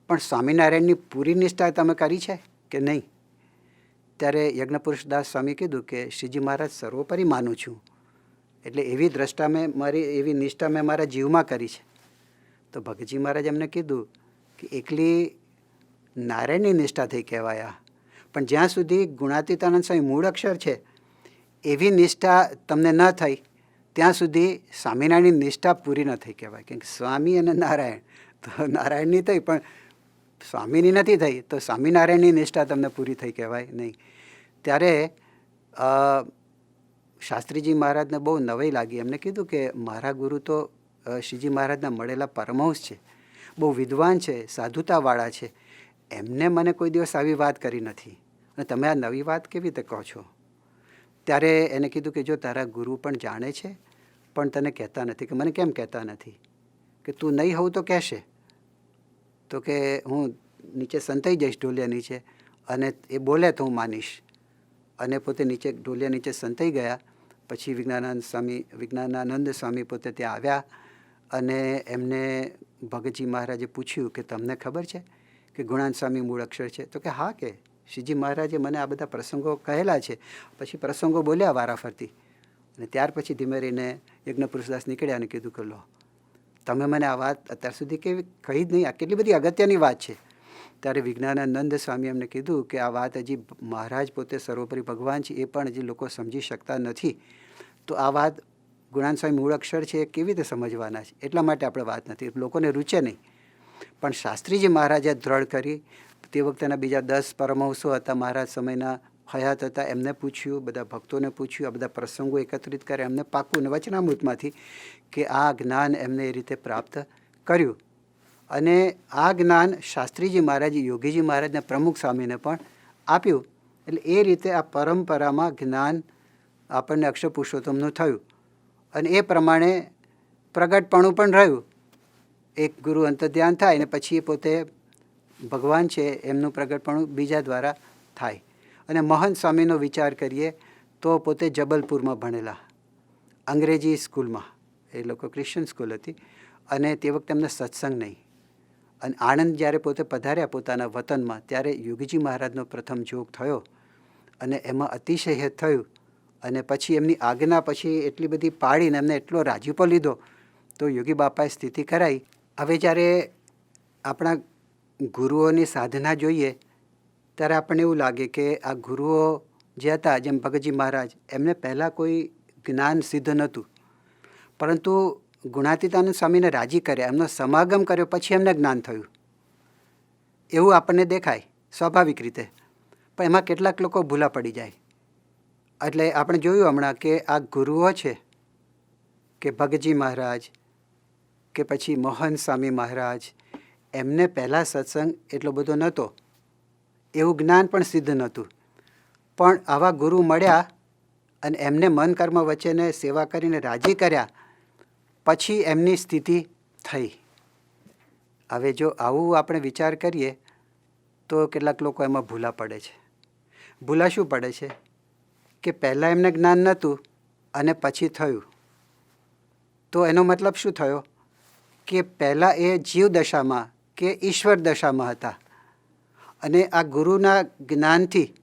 પણ સ્વામિનારાયણની પૂરી નિષ્ઠા તમે કરી છે કે નહીં? ત્યારે યજ્ઞપુરુષ દાસ સ્વામી કીધું કે શ્રીજી મહારાજ સર્વોપરી માનું છું, એટલે એવી દ્રષ્ટા મેં મારી એવી નિષ્ઠા મેં મારા જીવમાં કરી છે. તો ભગતજી મહારાજ એમને કીધું કે એકલી નારાયણની નિષ્ઠા થઈ કહેવાયા, પણ જ્યાં સુધી ગુણાતીતાનંદ સ્વામી મૂળ અક્ષર છે એવી નિષ્ઠા તમને ન થઈ ત્યાં સુધી સ્વામિનારાયણની નિષ્ઠા પૂરી ન થઈ કહેવાય. કેમ કે સ્વામી અને નારાયણ તો નારાયણની થઈ પણ સ્વામીની નથી થઈ તો સ્વામિનારાયણની નિષ્ઠા તમને પૂરી થઈ કહેવાય નહીં. ત્યારે શાસ્ત્રીજી મહારાજને બહુ નવાઈ લાગી. એમને કીધું કે મારા ગુરુ તો શ્રીજી મહારાજના મળેલા પરમહંસ છે, બહુ વિદ્વાન છે, સાધુતાવાળા છે, એમને મને કોઈ દિવસ આવી વાત કરી નથી અને તમે આ નવી વાત કેવી રીતે કહો છો? ત્યારે એને કીધું કે જો તારા ગુરુ પણ જાણે છે પણ તને કહેતા નથી. કે મને કેમ કહેતા નથી? કે તું નહીં હોઉં તો કહેશે. તો કે હું નીચે સંતાઈ જઈશ ઢોલિયા નીચે અને એ બોલે તો હું માનીશ. અને પોતે નીચે ઢોલિયા નીચે સંતાઈ ગયા. પછી વિજ્ઞાનાનંદ સ્વામી પોતે ત્યાં આવ્યા અને એમને ભગતજી મહારાજે પૂછ્યું કે તમને ખબર છે કે ગુણાનંદ સ્વામી મૂળ અક્ષર છે? તો કે હા, કે શ્રીજી મહારાજે મને આ બધા પ્રસંગો કહેલા છે. પછી પ્રસંગો બોલ્યા વારાફરતી અને ત્યાર પછી ધીમે રહીને યજ્ઞપુરુષદાસ નીકળ્યા અને કીધું કે લો, તમે મને આ વાત અત્યાર સુધી કેવી કહી જ નહીં, આ કેટલી બધી અગત્યની વાત છે. ત્યારે વિજ્ઞાનાનંદ સ્વામી એમને કીધું કે આ વાત હજી મહારાજ પોતે સર્વોપરી ભગવાન છે એ પણ હજી લોકો સમજી શકતા નથી, તો આ વાત ગુણાનંદ સ્વામી મૂળ અક્ષર છે એ કેવી રીતે સમજવાના છે? એટલા માટે આપણે વાત નથી, લોકોને રૂચે નહીં. પણ શાસ્ત્રીજી મહારાજે દ્રઢ કરી. તે વખતેના બીજા 10 પરમહંસો હતા મહારાજ સમયના હયાત હતા, એમને પૂછ્યું, બધા ભક્તોને પૂછ્યું, આ બધા પ્રસંગો એકત્રિત કરે, એમને પાક્કું ને વચનામૃતમાંથી કે આ જ્ઞાન એમને એ રીતે પ્રાપ્ત કર્યું. અને આ જ્ઞાન શાસ્ત્રીજી મહારાજે યોગીજી મહારાજના પ્રમુખ સ્વામીને પણ આપ્યું. એટલે એ રીતે આ પરંપરામાં જ્ઞાન આપણને અક્ષર પુરુષોત્તમનું થયું અને એ પ્રમાણે પ્રગટપણું પણ રહ્યું. એક ગુરુ અંતર્ધ્યાન થાય અને પછી એ પોતે ભગવાન છે એમનું પ્રગટપણું બીજા દ્વારા થાય. અને મહંત સ્વામીનો વિચાર કરીએ તો પોતે જબલપુરમાં ભણેલા, અંગ્રેજી સ્કૂલમાં, એ લોકો ક્રિશ્ચન સ્કૂલ હતી અને તે વખતે એમને સત્સંગ નહીં. અને આણંદ જ્યારે પોતે પધાર્યા પોતાના વતનમાં ત્યારે યોગીજી મહારાજનો પ્રથમ જોગ થયો અને એમાં અતિશય હેત થયું. અને પછી એમની આજ્ઞા પછી એટલી બધી પાડીને એમને એટલો રાજીપો લીધો તો યોગી બાપાએ સ્થિતિ કરાવી. હવે જ્યારે આપણા ગુરુઓની સાધના જોઈએ ત્યારે આપણને એવું લાગે કે આ ગુરુઓ જે હતા, જેમ ભગતજી મહારાજ, એમને પહેલાં કોઈ જ્ઞાન સિદ્ધ નહોતું, પરંતુ ગુણાતીતાનંદ સ્વામીને રાજી કર્યા, એમનો સમાગમ કર્યો, પછી એમને જ્ઞાન થયું એવું આપણને દેખાય સ્વાભાવિક રીતે. પણ એમાં કેટલાક લોકો ભૂલા પડી જાય. એટલે આપણે જોયું હમણાં કે આ ગુરુઓ છે કે ભગતજી મહારાજ કે પછી મોહન સ્વામી મહારાજ, એમને પહેલાં સત્સંગ એટલો બધો નહોતો, એવું જ્ઞાન પણ સિદ્ધ નહોતું. પણ આવા ગુરુ મળ્યા અને એમને મન કર્મ વચ્ચેને સેવા કરીને રાજી કર્યા પછી એમની સ્થિતિ થઈ. હવે જો આવું આપણે વિચાર કરીએ તો કેટલાક લોકો એમાં ભૂલા પડે છે. ભૂલા શું પડે છે કે પહેલાં એમને જ્ઞાન નહોતું અને પછી થયું. તો એનો મતલબ શું થયો કે પહેલાં એ જીવ દશામાં કે ઈશ્વર દશામાં હતા અને આ ગુરુના જ્ઞાનથી,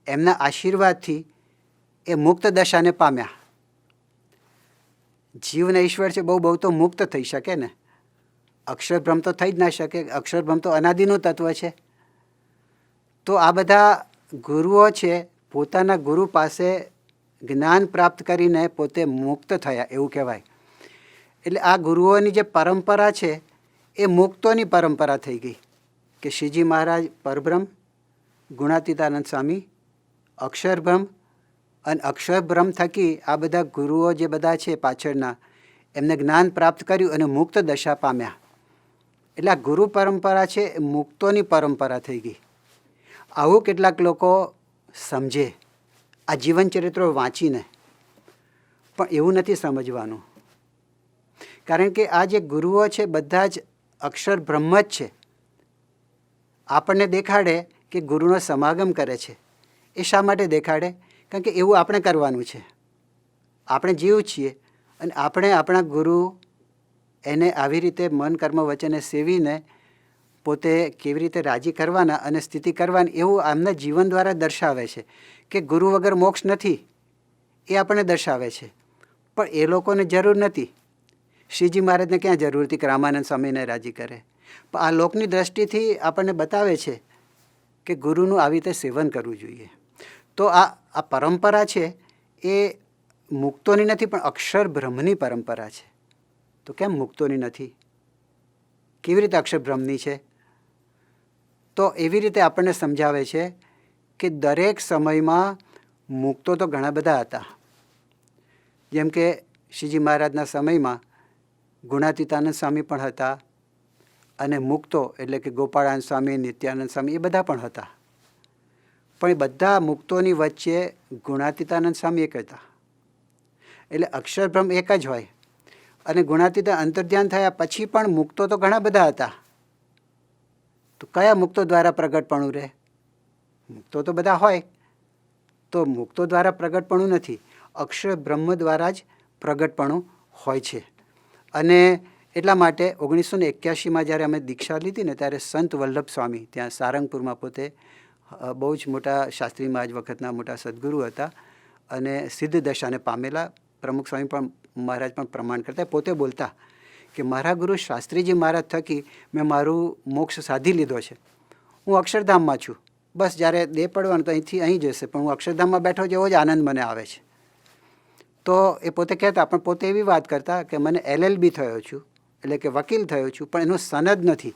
એમના આશીર્વાદથી એ મુક્ત દશાને પામ્યા. જીવને ઈશ્વર છે, બહુ તો મુક્ત થઈ શકે ને, અક્ષરભ્રમ તો થઈ જ ના શકે. અક્ષરભ્રમ તો અનાદિનું તત્વ છે. તો આ બધા ગુરુઓ છે પોતાના ગુરુ પાસે જ્ઞાન પ્રાપ્ત કરીને પોતે મુક્ત થયા એવું કહેવાય. એટલે આ ગુરુઓની જે પરંપરા છે એ મુક્તોની પરંપરા થઈ ગઈ કે શ્રીજી મહારાજ પરબ્રહ્મ, ગુણાતીતાનંદ સ્વામી અક્ષરબ્રહ્મ, અને અક્ષરબ્રહ્મ થકી આ બધા ગુરુઓ જે બધા છે પાછળના એમને જ્ઞાન પ્રાપ્ત કર્યું અને મુક્ત દશા પામ્યા. એટલે આ ગુરુ પરંપરા છે એ મુક્તોની પરંપરા થઈ ગઈ. આવું કેટલાક લોકો સમજે આ જીવન ચરિત્રો વાંચીને, પણ એવું નથી સમજવાનું. કારણ કે આ જે ગુરુઓ છે બધા જ અક્ષર બ્રહ્મ જ છે. આપણને દેખાડે કે ગુરુનો સમાગમ કરે છે. એ શા માટે દેખાડે? કારણ કે એવું આપણે કરવાનું છે. આપણે જીવ છીએ અને આપણે આપણા ગુરુ એને આવી રીતે મન કર્મ વચને સેવીને પોતે કેવી રીતે રાજી કરવાના અને સ્થિતિ કરવાની એવું આમના જીવન દ્વારા દર્શાવે છે કે ગુરુ વગર મોક્ષ નથી એ આપણને દર્શાવે છે. પણ એ લોકોને જરૂર નથી. શ્રીજી મહારાજને ક્યાં જરૂર હતી કે રામાનંદ સ્વામીને રાજી કરે? પણ આ લોકની દ્રષ્ટિથી આપણને બતાવે છે કે ગુરુનું આવી રીતે સેવન કરવું જોઈએ. તો આ પરંપરા છે એ મુક્તોની નથી પણ અક્ષર બ્રહ્મની પરંપરા છે. તો કેમ મુક્તોની નથી? કેવી રીતે અક્ષર બ્રહ્મની છે? તો એવી રીતે આપણને સમજાવે છે કે દરેક સમયમાં મુક્તો તો ઘણા બધા હતા. જેમ કે શ્રીજી મહારાજના સમયમાં ગુણાતીતાનંદ સ્વામી પણ હતા અને મુક્તો એટલે કે ગોપાળાનંદ સ્વામી, નિત્યાનંદ સ્વામી એ બધા પણ હતા. પણ એ બધા મુક્તોની વચ્ચે ગુણાતીતાનંદ સ્વામી એક હતા. એટલે અક્ષરબ્રહ્મ એક જ હોય. અને ગુણાતીતા અંતર્ધ્યાન થયા પછી પણ મુક્તો તો ઘણા બધા હતા. તો કયા મુક્તો દ્વારા પ્રગટપણું રહે? મુક્તો તો બધા હોય. તો મુક્તો દ્વારા પ્રગટપણું નથી, અક્ષર બ્રહ્મ દ્વારા જ પ્રગટપણું હોય છે. અને એટલા માટે 1981માં જ્યારે અમે દીક્ષા લીધી ને ત્યારે સંત વલ્લભ સ્વામી ત્યાં સારંગપુરમાં પોતે બહુ જ મોટા શાસ્ત્રી મહારાજ વખતના મોટા સદગુરુ હતા અને સિદ્ધ દશાને પામેલા પ્રમુખ સ્વામી પણ મહારાજ પણ પ્રમાણ કરતા. પોતે બોલતા કે મારા ગુરુ શાસ્ત્રીજી મહારાજ થકી મેં મારું મોક્ષ સાધી લીધો છે. હું અક્ષરધામમાં છું. બસ જ્યારે દે પડવાનું તો અહીંથી અહીં જશે, પણ હું અક્ષરધામમાં બેઠો જેવો જ આનંદ મને આવે છે. તો એ પોતે કહેતા, પણ પોતે એવી વાત કરતા કે મને LLB થયો છું, એટલે કે વકીલ થયો છું, પણ એનું સનદ નથી,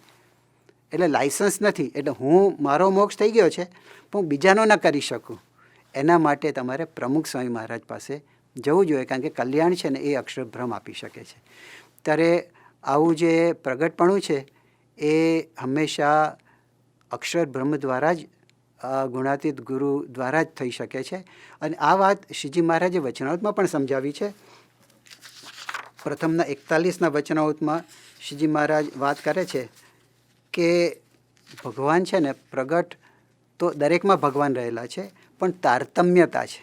એટલે લાયસન્સ નથી. એટલે હું મારો મોક્ષ થઈ ગયો છે પણ હું બીજાનો ન કરી શકું. એના માટે તમારે પ્રમુખ સ્વામી મહારાજ પાસે જવું જોઈએ, કારણ કે કલ્યાણ છે ને એ અક્ષરભ્રમ આપી શકે છે. ત્યારે આવું જે પ્રગટપણું છે એ હંમેશા અક્ષરબ્રહ્મ દ્વારા જ ગુણાતીત ગુરુ દ્વારા જ થઈ શકે છે. અને આ વાત શ્રીજી મહારાજે વચનાવૃતમાં પણ સમજાવી છે. પ્રથમના 41ના વચનાવૃતમાં શ્રીજી મહારાજ વાત કરે છે કે ભગવાન છે ને પ્રગટ તો દરેકમાં ભગવાન રહેલા છે, પણ તારતમ્યતા છે.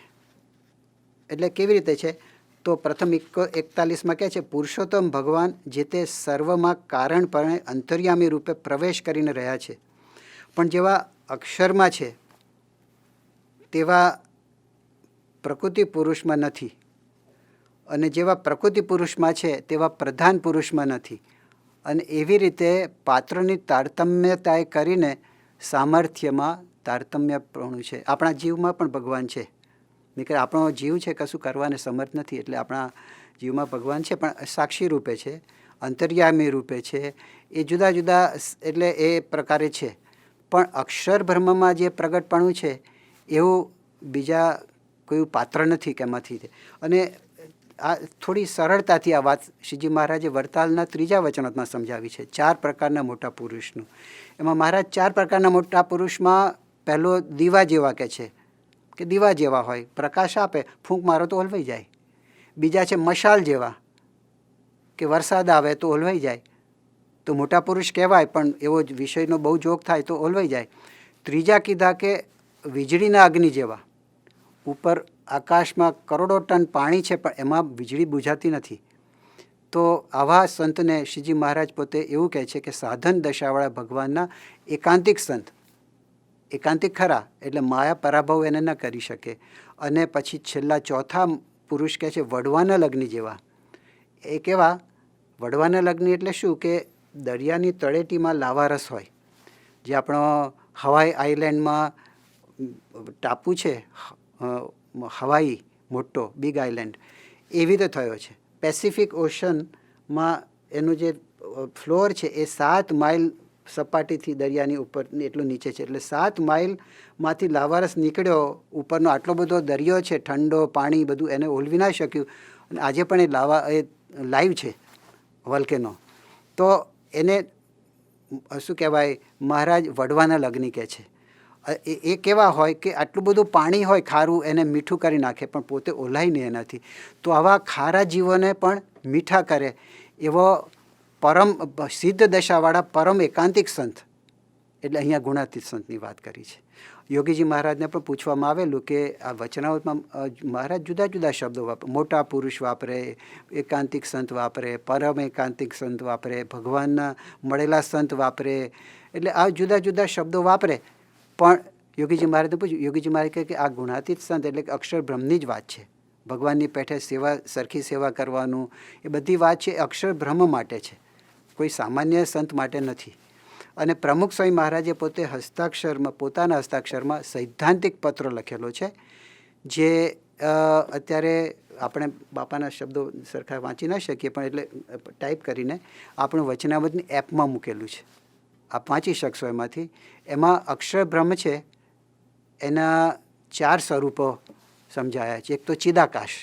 એટલે કેવી રીતે છે? તો પ્રથમ 41માં કહે છે, પુરુષોત્તમ ભગવાન જે તે સર્વમાં કારણપણે અંતર્યામી રૂપે પ્રવેશ કરીને રહ્યા છે, પણ જેવા અક્ષરમાં છે તેવા પ્રકૃતિ પુરુષમાં નથી, અને જેવા પ્રકૃતિ પુરુષમાં છે તેવા પ્રધાન પુરુષમાં નથી. અને એવી રીતે પાત્રની તારતમ્યતાએ કરીને સામર્થ્યમાં તારતમ્યપણું છે. આપણા જીવમાં પણ ભગવાન છે. નીકળે આપણો જીવ છે કશું કરવાને સમર્થ નથી, એટલે આપણા જીવમાં ભગવાન છે, પણ સાક્ષી રૂપે છે, અંતર્યામી રૂપે છે, એ જુદા જુદા એટલે એ પ્રકારે છે. પણ અક્ષર બ્રહ્મમાં જે પ્રગટપણું છે એવું બીજા કોઈ પાત્ર નથી કે એમાંથી. અને આ થોડી સરળતાથી આ વાત શ્રીજી મહારાજે વરતાલના 3જા વચનામાં સમજાવી છે. 4 પ્રકારના મોટા પુરુષનું. એમાં મહારાજ 4 પ્રકારના મોટા પુરુષમાં પહેલો દીવા જેવા કહે છે કે દીવા જેવા હોય, પ્રકાશ આપે, ફૂંક મારો તો ઓલવાઈ જાય. બીજા છે મશાલ જેવા કે વરસાદ આવે તો ઓલવાઈ જાય, તો મોટા પુરુષ કહેવાય, પણ એવો જ વિષયનો બહુ જોગ થાય તો ઓલવાઈ જાય. ત્રીજા કીધા કે વીજળીના અગ્નિ જેવા, ઉપર આકાશમાં કરોડો ટન પાણી છે પણ એમાં વીજળી બુઝાતી નથી. તો આવા સંતને શ્રીજી મહારાજ પોતે એવું કહે છે કે સાધન દશાવાળા ભગવાનના એકાંતિક સંત, એકાંતિક ખરા એટલે માયા પરાભવ એને ન કરી શકે. અને પછી છેલ્લા ચોથા પુરુષ કહે છે વડવાના લગ્ન જેવા. એ કેવા? વડવાના લગ્ન એટલે શું કે દરિયાની તળેટીમાં લાવારસ હોય, જે આપણો હવાઈ આઇલેન્ડમાં ટાપુ છે હવાઈ મોટો બિગ આઇલેન્ડ એવી રીતે થયો છે. પેસિફિક ઓશનમાં એનું જે ફ્લોર છે એ 7 માઇલ સપાટીથી દરિયાની ઉપર એટલું નીચે છે. એટલે 7 માઇલમાંથી લાવારસ નીકળ્યો ઉપરનો આટલો બધો દરિયો છે, ઠંડો પાણી બધું એને ઓલવી ના શક્યું. અને આજે પણ એ લાઈવ છે વલ્કેનો. તો એને શું કહેવાય, મહારાજ વડવાના લગ્ન કહે છે. એ કેવા હોય કે આટલું બધું પાણી હોય ખારું, એને મીઠું કરી નાખે પણ પોતે ઓલાય નહીં એનાથી. તો આવા ખારા જીવોને પણ મીઠા કરે એવો પરમ સિદ્ધ દશાવાળા પરમ એકાંતિક સંત, એટલે અહીંયા ગુણાતીત સંતની વાત કરી છે. યોગીજી મહારાજને પણ પૂછવામાં આવેલું કે આ વચનાવતમાં મહારાજ જુદા જુદા શબ્દો વાપરે, મોટા પુરુષ વાપરે, એકાંતિક સંત વાપરે, પરમ એકાંતિક સંત વાપરે, ભગવાનના મળેલા સંત વાપરે, એટલે આ જુદા જુદા શબ્દો વાપરે. પણ યોગીજી મહારાજને પૂછ્યું, યોગીજી મહારાજ કહે કે આ ગુણાતીત સંત એટલે કે અક્ષર બ્રહ્મની જ વાત છે. ભગવાનની પેઠે સરખી સેવા કરવાનું એ બધી વાત છે અક્ષર બ્રહ્મ માટે છે, કોઈ સામાન્ય સંત માટે નથી. અને પ્રમુખ સ્વામી મહારાજે પોતે પોતાના હસ્તાક્ષરમાં સૈદ્ધાંતિક પત્રો લખેલો છે, જે અત્યારે આપણે બાપાના શબ્દો સરખા વાંચી ના શકીએ, પણ એટલે ટાઈપ કરીને આપણું વચનામૃતની એપમાં મૂકેલું છે. આપ વાંચી શકશો એમાંથી. એમાં અક્ષર બ્રહ્મ છે એના 4 સ્વરૂપો સમજાયા છે. એક તો ચિદાકાશ,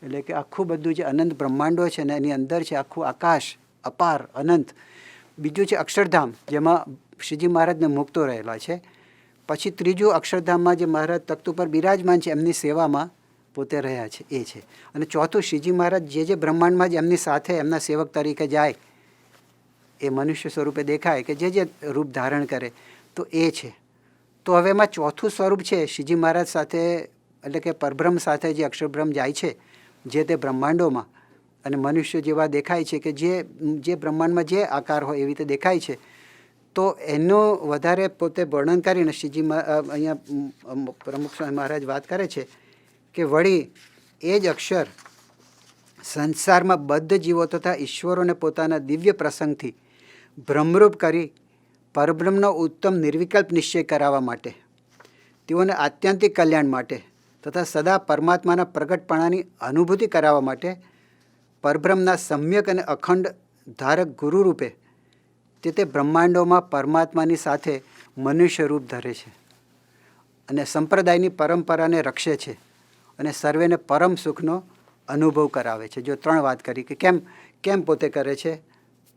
એટલે કે આખું બધું જે અનંત બ્રહ્માંડો છે ને એની અંદર છે આખું આકાશ, અપાર અનંત. બીજું છે અક્ષરધામ, જેમાં શ્રીજી મહારાજને મુક્તો રહેલા છે. પછી ત્રીજું અક્ષરધામમાં જે મહારાજ તખ્ત ઉપર બિરાજમાન છે એમની સેવામાં પોતે રહ્યા છે એ છે. અને ચોથું શ્રીજી મહારાજ જે બ્રહ્માંડમાં જ એમની સાથે એમના સેવક તરીકે જાય, એ મનુષ્ય સ્વરૂપે દેખાય કે જે રૂપ ધારણ કરે તો એ છે. તો હવે એમાં ચોથું સ્વરૂપ છે શ્રીજી મહારાજ સાથે, એટલે કે પરબ્રહ્મ સાથે જે અક્ષરબ્રહ્મ જાય છે જે તે બ્રહ્માંડોમાં, અને મનુષ્ય જેવા દેખાય છે કે જે બ્રહ્માંડમાં જે આકાર હોય એવી રીતે દેખાય છે. તો એનું વધારે પોતે વર્ણન કરીને શ્રીજી અહીંયા પ્રમુખ સ્વામી મહારાજ વાત કરે છે કે વળી એ જ અક્ષર સંસારમાં બદ્ધ જીવો તથા ઈશ્વરોને પોતાના દિવ્ય પ્રસંગથી બ્રહ્મરૂપ કરી પરબ્રહ્મનો ઉત્તમ નિર્વિકલ્પ નિશ્ચય કરાવવા માટે, તેઓને આત્યંતિક કલ્યાણ માટે તથા સદા પરમાત્માના પ્રગટપણાની અનુભૂતિ કરાવવા માટે પરબ્રહ્મના સમ્યક અને અખંડ ધારક ગુરુ રૂપે તે બ્રહ્માંડોમાં પરમાત્માની સાથે મનુષ્ય રૂપ ધરે છે અને સંપ્રદાયની પરંપરાને રક્ષે છે અને સર્વેને પરમ સુખનો અનુભવ કરાવે છે. જો 3 વાત કરી કે કેમ પોતે કરે છે,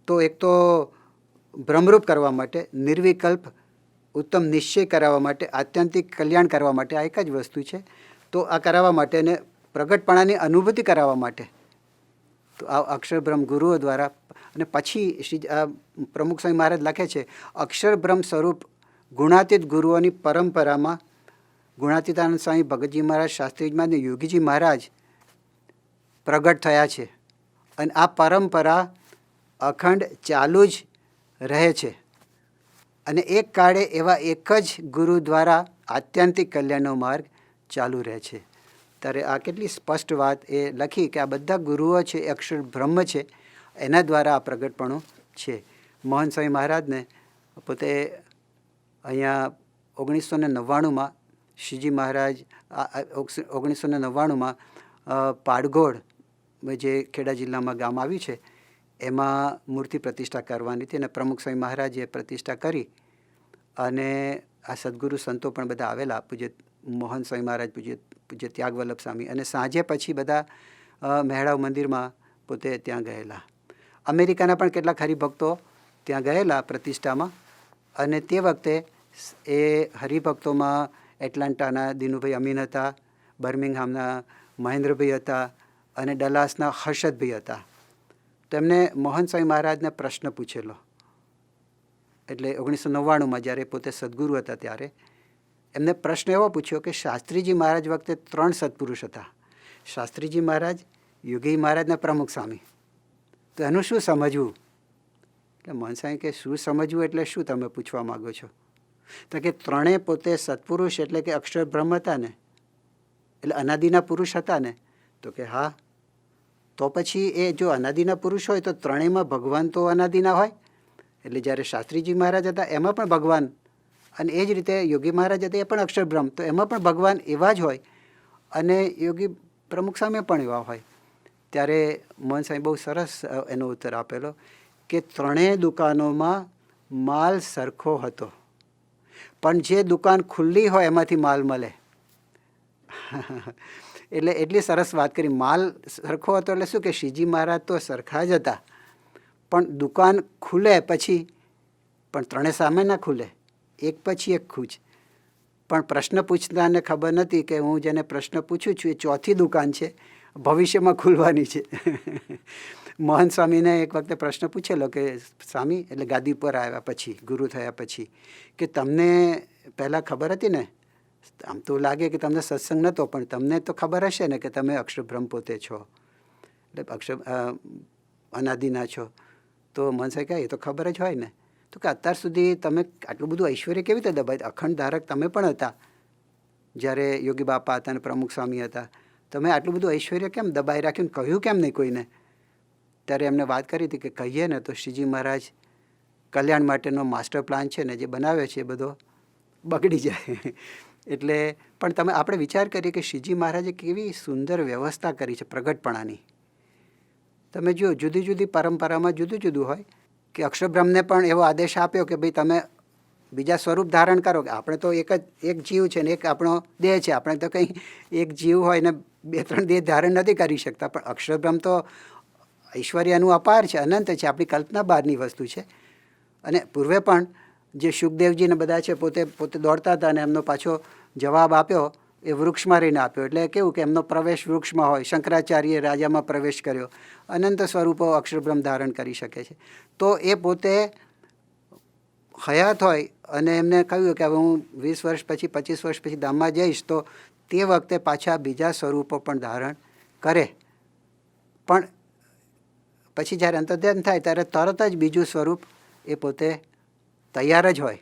તો એક તો બ્રહ્મરૂપ કરવા માટે, નિર્વિકલ્પ ઉત્તમ નિશ્ચય કરાવવા માટે, આત્યંતિક કલ્યાણ કરવા માટે, આ એક જ વસ્તુ છે. તો આ કરાવવા માટે અને પ્રગટપણાની અનુભૂતિ કરાવવા માટે તો આ અક્ષરબ્રહ્મ ગુરુઓ દ્વારા. અને પછી શ્રી પ્રમુખ સ્વામી મહારાજ લખે છે અક્ષરબ્રહ્મ સ્વરૂપ ગુણાતીત ગુરુઓની પરંપરામાં ગુણાતીતાનંદ સ્વામી, ભગતજી મહારાજ, શાસ્ત્રીજી મહારાજ અને યોગીજી મહારાજ પ્રગટ થયા છે. અને આ પરંપરા અખંડ ચાલુ જ રહે છે. અને એક કાળે એવા એક જ ગુરુ દ્વારા આત્યંતિક કલ્યાણનો માર્ગ ચાલુ રહે છે. ત્યારે આ કેટલી સ્પષ્ટ વાત એ લખી કે આ બધા ગુરુઓ છે એ અક્ષર બ્રહ્મ છે, એના દ્વારા આ પ્રગટપણું છે. મોહન સ્વામી મહારાજને પોતે અહીંયા 1999માં શ્રીજી મહારાજ 1999માં પાડગોળ, જે ખેડા જિલ્લામાં ગામ આવ્યું છે, એમાં મૂર્તિ પ્રતિષ્ઠા કરવાની હતી. અને પ્રમુખ સ્વામી મહારાજે પ્રતિષ્ઠા કરી અને આ સદગુરુ સંતો પણ બધા આવેલા, પૂજ્ય મોહન સ્વામી મહારાજ, પૂજ્ય ત્યાગવલ્લભ સ્વામી, અને સાંજે પછી બધા મહેડાવ મંદિરમાં પોતે ત્યાં ગયેલા. અમેરિકાના પણ કેટલાક હરિભક્તો ત્યાં ગયેલા પ્રતિષ્ઠામાં. અને તે વખતે એ હરિભક્તોમાં એટલાન્ટાના દિનુભાઈ અમીન હતા, બર્મિંગહામના મહેન્દ્રભાઈ હતા અને ડલાસના હર્ષદભાઈ હતા. તો એમને મોહન સ્વામી મહારાજને પ્રશ્ન પૂછેલો, એટલે 1999માં જ્યારે પોતે સદગુરુ હતા ત્યારે એમને પ્રશ્ન એવો પૂછ્યો કે શાસ્ત્રીજી મહારાજ વખતે 3 સત્પુરુષ હતા, શાસ્ત્રીજી મહારાજ, યોગી મહારાજના પ્રમુખ સ્વામી. તો એનું શું સમજવું? એટલે મોહન સ્વામી કે શું સમજવું એટલે શું તમે પૂછવા માગો છો? તો કે 3 પોતે સત્પુરુષ એટલે કે અક્ષર બ્રહ્મ હતા ને, એટલે અનાદિના પુરુષ હતા ને. તો કે હા. તો પછી એ જો અનાદિના પુરુષ હોય તો 3માં ભગવાન તો અનાદિના હોય. એટલે જ્યારે શાસ્ત્રીજી મહારાજ હતા એમાં પણ ભગવાન અને એ જ રીતે યોગી મહારાજ હતા એ પણ અક્ષરબ્રહ્મ, તો એમાં પણ ભગવાન એવા જ હોય અને યોગી પ્રમુખ સ્વામી પણ એવા હોય. ત્યારે મોહન સ્વામી બહુ સરસ એનો ઉત્તર આપેલો કે ત્રણેય દુકાનોમાં માલ સરખો હતો, પણ જે દુકાન ખુલ્લી હોય એમાંથી માલ મળે. એટલે એટલી સરસ વાત કરી. માલ સરખો હતો એટલે શું કે શ્રીજી મહારાજ તો સરખા જ હતા, પણ દુકાન ખુલે પછી પણ ત્રણે સામે ના ખુલે, એક પછી એક ખૂજ. પણ પ્રશ્ન પૂછનારને ખબર નથી કે હું જેને પ્રશ્ન પૂછું છું એ ચોથી દુકાન છે, ભવિષ્યમાં ખુલવાની છે. મોહન સ્વામીને એક વખતે પ્રશ્ન પૂછેલો કે સ્વામી, એટલે ગાદી પર આવ્યા પછી, ગુરુ થયા પછી, કે તમને પહેલાં ખબર હતી ને? આમ તો લાગે કે તમને સત્સંગ નહોતો, પણ તમને તો ખબર હશે ને કે તમે અક્ષરબ્રહ્મ પોતે છો, એટલે અનાદિના છો. તો મોહન સ્વામી કહે એ તો ખબર જ હોય ને. તો કે અત્યાર સુધી તમે આટલું બધું ઐશ્વર્ય કેવી રીતે દબાય? અખંડ ધારક તમે પણ હતા જ્યારે યોગી બાપા હતા અને પ્રમુખ સ્વામી હતા. તમે આટલું બધું ઐશ્વર્ય કેમ દબાઈ રાખ્યું, કહ્યું કેમ નહીં કોઈને? ત્યારે એમને વાત કરી હતી કે કહીએ ને તો શ્રીજી મહારાજ કલ્યાણ માટેનો માસ્ટર પ્લાન છે ને જે બનાવ્યો છે એ બધો બગડી જાય. એટલે પણ તમે આપણે વિચાર કરીએ કે શ્રીજી મહારાજે કેવી સુંદર વ્યવસ્થા કરી છે પ્રગટપણાની. તમે જુઓ, જુદી જુદી પરંપરામાં જુદું જુદું હોય કે અક્ષરબ્રહ્મને પણ એવો આદેશ આપ્યો કે ભાઈ તમે બીજા સ્વરૂપ ધારણ કરો. કે આપણે તો એક જીવ છે ને એક આપણો દેહ છે, આપણે તો કંઈ એક જીવ હોય ને 2-3 દેહ ધારણ નથી કરી શકતા. પણ અક્ષરબ્રહ્મ તો ઐશ્વર્યનું અપાર છે, અનંત છે, આપણી કલ્પના બહારની વસ્તુ છે. અને પૂર્વે પણ જે શુકદેવજીને બધા છે પોતે દોડતા હતા અને એમનો પાછો જવાબ આપ્યો એ વૃક્ષમાં રહીને આપ્યો. એટલે કેવું કે એમનો પ્રવેશ વૃક્ષમાં હોય. શંકરાચાર્ય રાજામાં પ્રવેશ કર્યો. અનંત સ્વરૂપો અક્ષરબ્રહ્મ ધારણ કરી શકે છે. તો એ પોતે હયાત હોય અને એમને કહ્યું કે હવે હું 20 વર્ષ પછી 25 વર્ષ પછી ધામમાં જઈશ, તો તે વખતે પાછા બીજા સ્વરૂપો પણ ધારણ કરે. પણ પછી જ્યારે અંતર્ધ્યાન થાય ત્યારે તરત જ બીજું સ્વરૂપ એ પોતે તૈયાર જ હોય